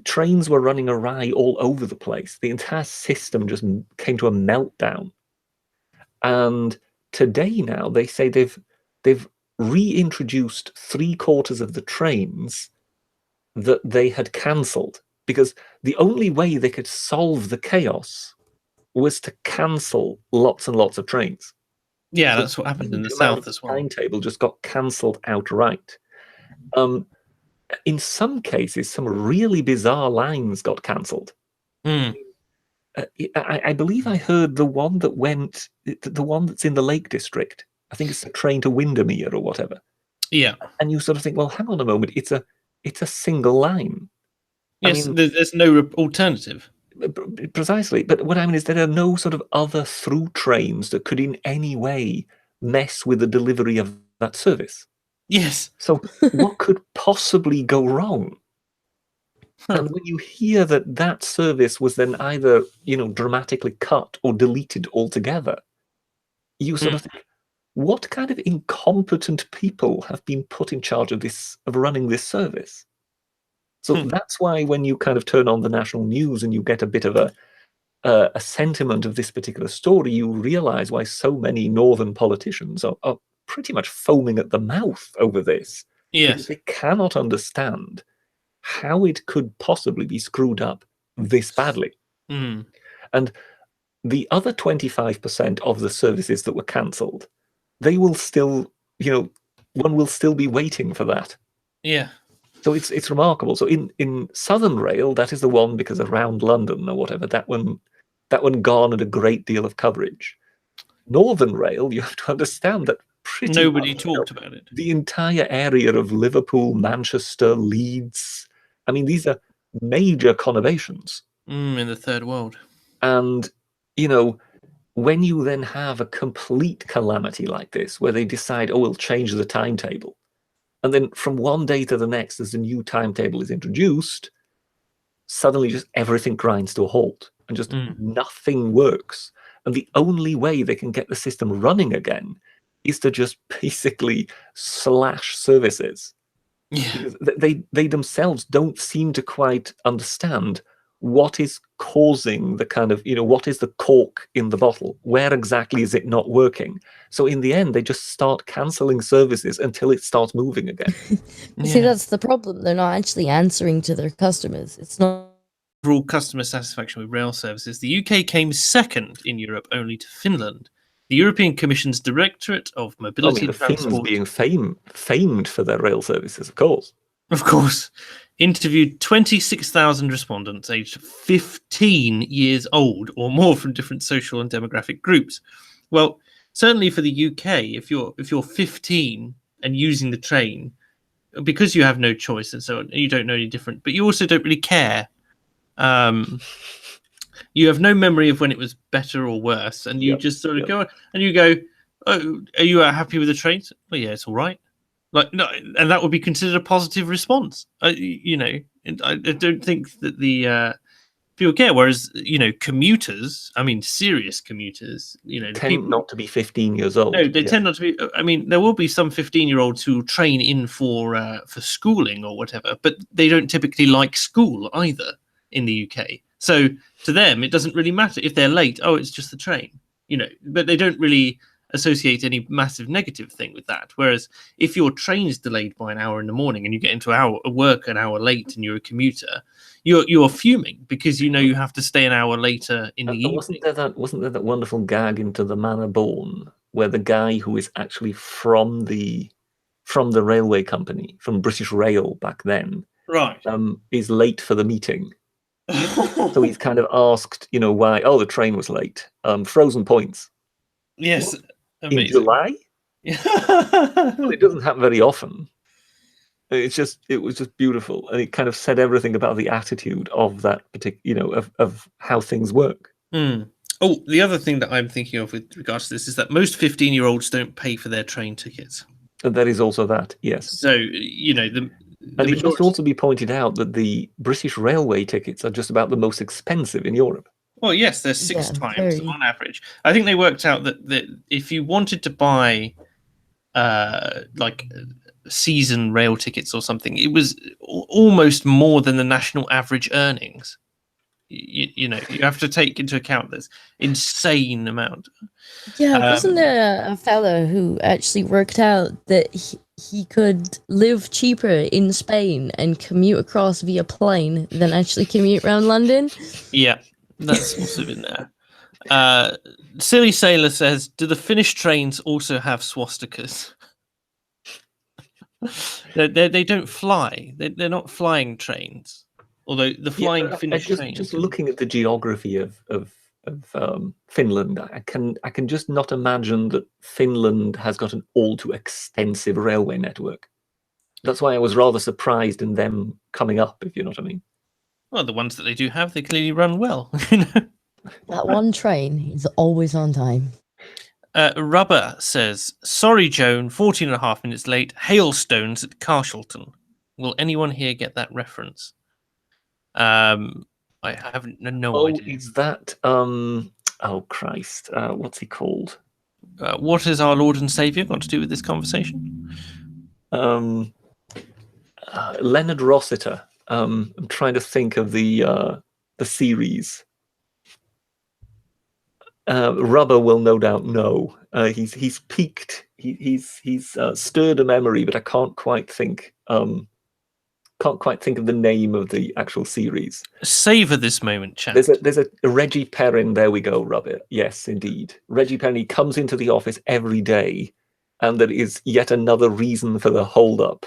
trains were running awry all over the place. The entire system just came to a meltdown. And today now they say they've reintroduced 3/4 of the trains that they had cancelled, because the only way they could solve the chaos was to cancel lots and lots of trains. Yeah, that's what happened in the south as well. Timetable just got cancelled outright. In some cases, some really bizarre lines got cancelled. I believe I heard the one that's in the Lake District. I think it's a train to Windermere or whatever. Yeah. And you sort of think, well, hang on a moment, it's a single line. Yes, I mean, there's no alternative. Precisely. But what I mean is there are no sort of other through trains that could in any way mess with the delivery of that service. Yes. So what could possibly go wrong? And when you hear that service was then either, dramatically cut or deleted altogether, you sort of think, what kind of incompetent people have been put in charge of running this service? So that's why when you kind of turn on the national news and you get a bit of a sentiment of this particular story, you realize why so many northern politicians are pretty much foaming at the mouth over this. Yes. Because they cannot understand how it could possibly be screwed up this badly. And the other 25% of the services that were cancelled, they will still, one will still be waiting for that. Yeah. So it's remarkable. So in Southern Rail, that is the one, because around London or whatever, that one garnered a great deal of coverage. Northern Rail, you have to understand that pretty nobody much, talked about it. The entire area of Liverpool, Manchester, Leeds, I mean, these are major conurbations. In the third world. And, when you then have a complete calamity like this, where they decide, we'll change the timetable, and then from one day to the next, as a new timetable is introduced, suddenly just everything grinds to a halt and just nothing works. And the only way they can get the system running again is to just basically slash services. Yeah. Because they themselves don't seem to quite understand what is causing the kind of, what is the cork in the bottle? Where exactly is it not working? So in the end, they just start cancelling services until it starts moving again. See, that's the problem. They're not actually answering to their customers. It's not. Overall customer satisfaction with rail services, the UK came second in Europe, only to Finland. The European Commission's Directorate of Mobility the and Transport, Finns being famed for their rail services, of course. Of course, interviewed 26,000 respondents aged 15 years old or more from different social and demographic groups. Well, certainly for the UK, if you're 15 and using the train, because you have no choice and so on, you don't know any different, but you also don't really care. You have no memory of when it was better or worse, and you just sort of go and you go, "Oh, are you happy with the trains?" Well, yeah, it's all right. Like, no, and that would be considered a positive response. I don't think that the people care. Whereas, commuters, I mean, serious commuters, the tend people not to be 15 years old. No, they tend not to be. I mean, there will be some 15-year-olds who train in for schooling or whatever, but they don't typically like school either in the UK. So to them, it doesn't really matter if they're late. Oh, it's just the train, But they don't really associate any massive negative thing with that. Whereas if your train is delayed by an hour in the morning and you get into work an hour late and you're a commuter, you're fuming because you have to stay an hour later in the evening. Wasn't there that wonderful gag Into the Manor Born where the guy who is actually from the railway company, from British Rail back then, right, is late for the meeting. So he's kind of asked, why? Oh, the train was late. Frozen points. Yes. What? Amazing. In July? Well, it doesn't happen very often. It was just beautiful, and it kind of said everything about the attitude of that particular, of how things work. Oh, the other thing that I'm thinking of with regards to this is that most 15-year-olds don't pay for their train tickets. And there is also that, yes. So and it must also be pointed out that the British Railway tickets are just about the most expensive in Europe. Well, yes, they're six times on average. I think they worked out that if you wanted to buy season rail tickets or something, it was almost more than the national average earnings. You have to take into account this insane amount. Yeah, wasn't there a fellow who actually worked out that he could live cheaper in Spain and commute across via plane than actually commute around London? Yeah, that's also in there. Silly Sailor says, do the Finnish trains also have swastikas? They don't fly. They're not flying trains. Although the flying Finnish trains. Just looking at the geography of Finland, I can just not imagine that Finland has got an all too extensive railway network. That's why I was rather surprised in them coming up, if you know what I mean. Well, the ones that they do have, they clearly run well. That one train is always on time. Rubber says, sorry, Joan, 14.5 minutes late. Hailstones at Carshalton. Will anyone here get that reference? I have no idea. Is that oh Christ, what's he called? What has our Lord and Saviour got to do with this conversation? Leonard Rossiter. I'm trying to think of the series. Rubber will no doubt know. He's peaked. He's stirred a memory, but I can't quite think. Can't quite think of the name of the actual series. Savor this moment, chat. There's a Reggie Perrin. There we go, Robert. Yes, indeed. Reggie Perrin, he comes into the office every day, and there is yet another reason for the hold-up.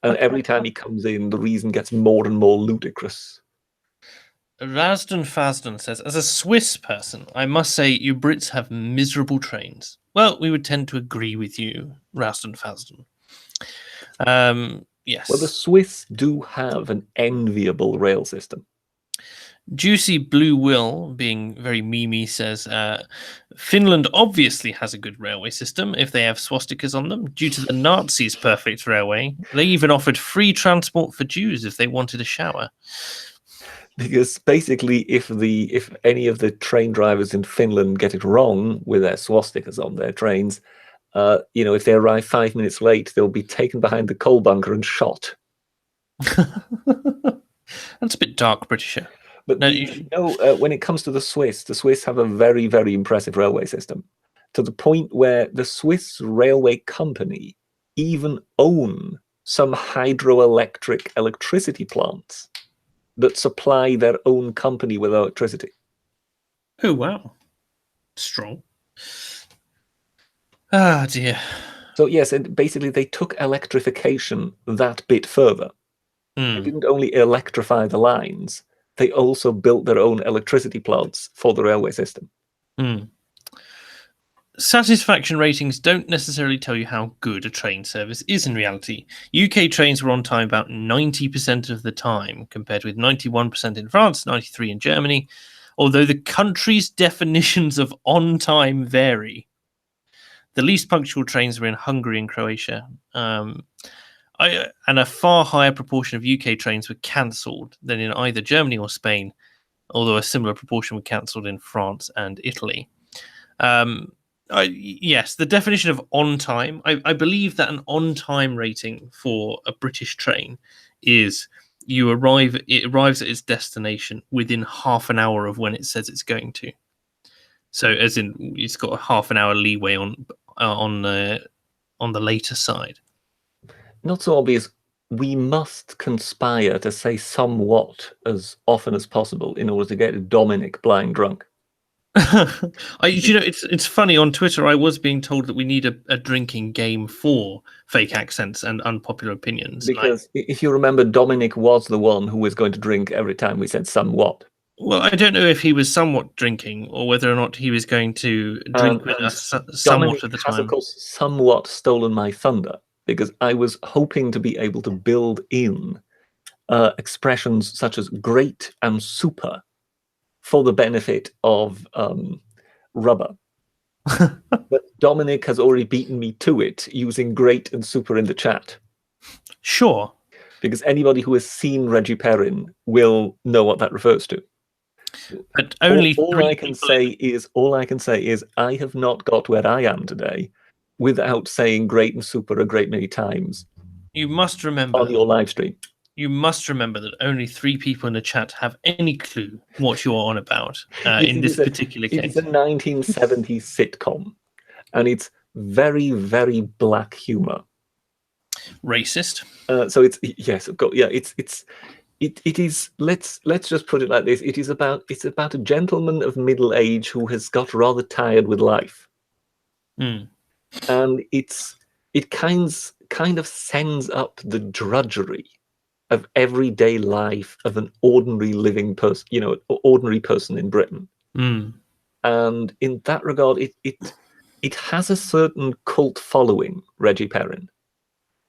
And every time he comes in, the reason gets more and more ludicrous. Rasden Fasden says, as a Swiss person, I must say you Brits have miserable trains. Well, we would tend to agree with you, Rasden Fasden. Yes. Well, the Swiss do have an enviable rail system. Juicy Blue Will, being very memey, says Finland obviously has a good railway system if they have swastikas on them. Due to the Nazis' perfect railway, they even offered free transport for Jews if they wanted a shower. Because basically, if any of the train drivers in Finland get it wrong with their swastikas on their trains, if they arrive 5 minutes late, they'll be taken behind the coal bunker and shot. That's a bit dark Britisher. But No, when it comes to the Swiss have a very, very impressive railway system, to the point where the Swiss railway company even own some hydroelectric electricity plants that supply their own company with electricity. Oh, wow. Strong. Ah, dear. So yes, basically they took electrification that bit further. They didn't only electrify the lines, they also built their own electricity plants for the railway system. Satisfaction ratings don't necessarily tell you how good a train service is in reality. UK trains were on time about 90% of the time, compared with 91% in France, 93% in Germany, although the country's definitions of on time vary. The least punctual trains were in Hungary and Croatia. And a far higher proportion of UK trains were cancelled than in either Germany or Spain, although a similar proportion were cancelled in France and Italy. Yes, the definition of on time, I believe that an on time rating for a British train is it arrives at its destination within half an hour of when it says it's going to. So as in it's got a half an hour leeway on the later side. Not so obvious. We must conspire to say somewhat as often as possible in order to get Dominic blind drunk. It's funny, on Twitter I was being told that we need a drinking game for fake accents and unpopular opinions. Because if you remember, Dominic was the one who was going to drink every time we said somewhat. Well, I don't know if he was somewhat drinking or whether or not he was going to drink with us somewhat of the time. Has, of course, somewhat stolen my thunder, because I was hoping to be able to build in expressions such as great and super for the benefit of rubber. But Dominic has already beaten me to it using great and super in the chat. Sure. Because anybody who has seen Reggie Perrin will know what that refers to. But only all I can say is I have not got where I am today without saying great and super a great many times. You must remember on your live stream. You must remember that only 3 people in the chat have any clue what you are on about in this particular case. It's a 1970s sitcom, and it's very, very black humor. Racist. So it's yes, of course, yeah. It is. Let's just put it like this: it's about a gentleman of middle age who has got rather tired with life, and it kind of sends up the drudgery of everyday life of an ordinary living person, ordinary person in Britain. And in that regard, it has a certain cult following, Reggie Perrin.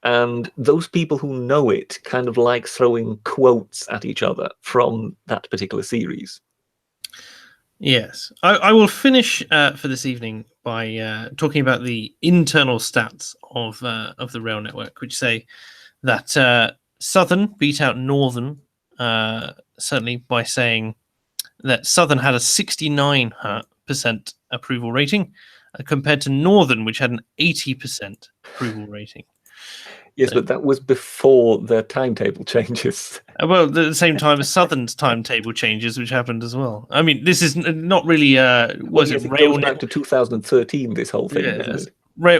And those people who know it kind of like throwing quotes at each other from that particular series. Yes. I will finish for this evening by talking about the internal stats of the rail network, which say that Southern beat out Northern, certainly by saying that Southern had a 69% approval rating compared to Northern, which had an 80% approval rating. Yes, but that was before their timetable changes. Well, at the same time as Southern's timetable changes, which happened as well. I mean, this is not really. It goes back to 2013. This whole thing, isn't it?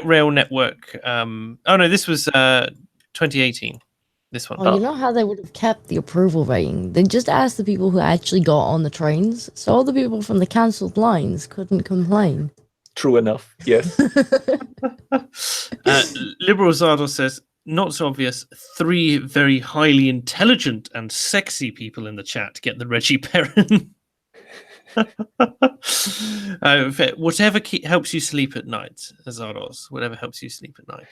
Rail network. Oh no, this was 2018. This one. Oh, you know how they would have kept the approval rating? They just asked the people who actually got on the trains, so all the people from the cancelled lines couldn't complain. True enough. Yes. Liberal Zardo says, not so obvious, 3 very highly intelligent and sexy people in the chat get the Reggie Perrin. Whatever helps you sleep at night, Zardos. Whatever helps you sleep at night.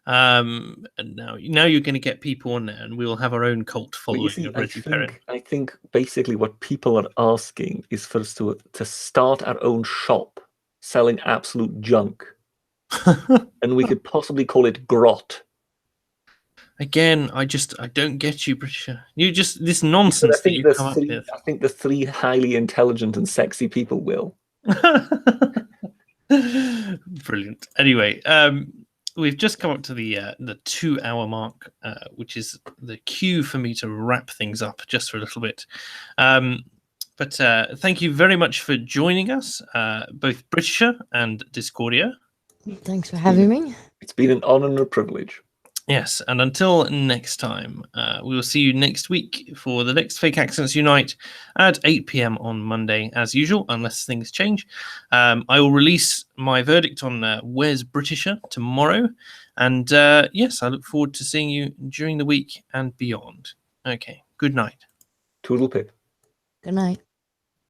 And now you're going to get people on there, and we will have our own cult Well, you following see, of Reggie Perrin. I think basically what people are asking is for us to start our own shop selling absolute junk, and we could possibly call it Grot. Again, I don't get you, Britisher. You just this nonsense that you come up with. I think the three highly intelligent and sexy people will. Brilliant. Anyway, we've just come up to the 2-hour mark, which is the cue for me to wrap things up just for a little bit. But thank you very much for joining us, both Britisher and Discordia. Thanks for having me. It's been an honor and a privilege. Yes, and until next time, we will see you next week for the next Fake Accents Unite at 8 p.m. on Monday, as usual, unless things change. I will release my verdict on Where's Britisher tomorrow. And yes, I look forward to seeing you during the week and beyond. Okay, good night. Toodle pip. Good night.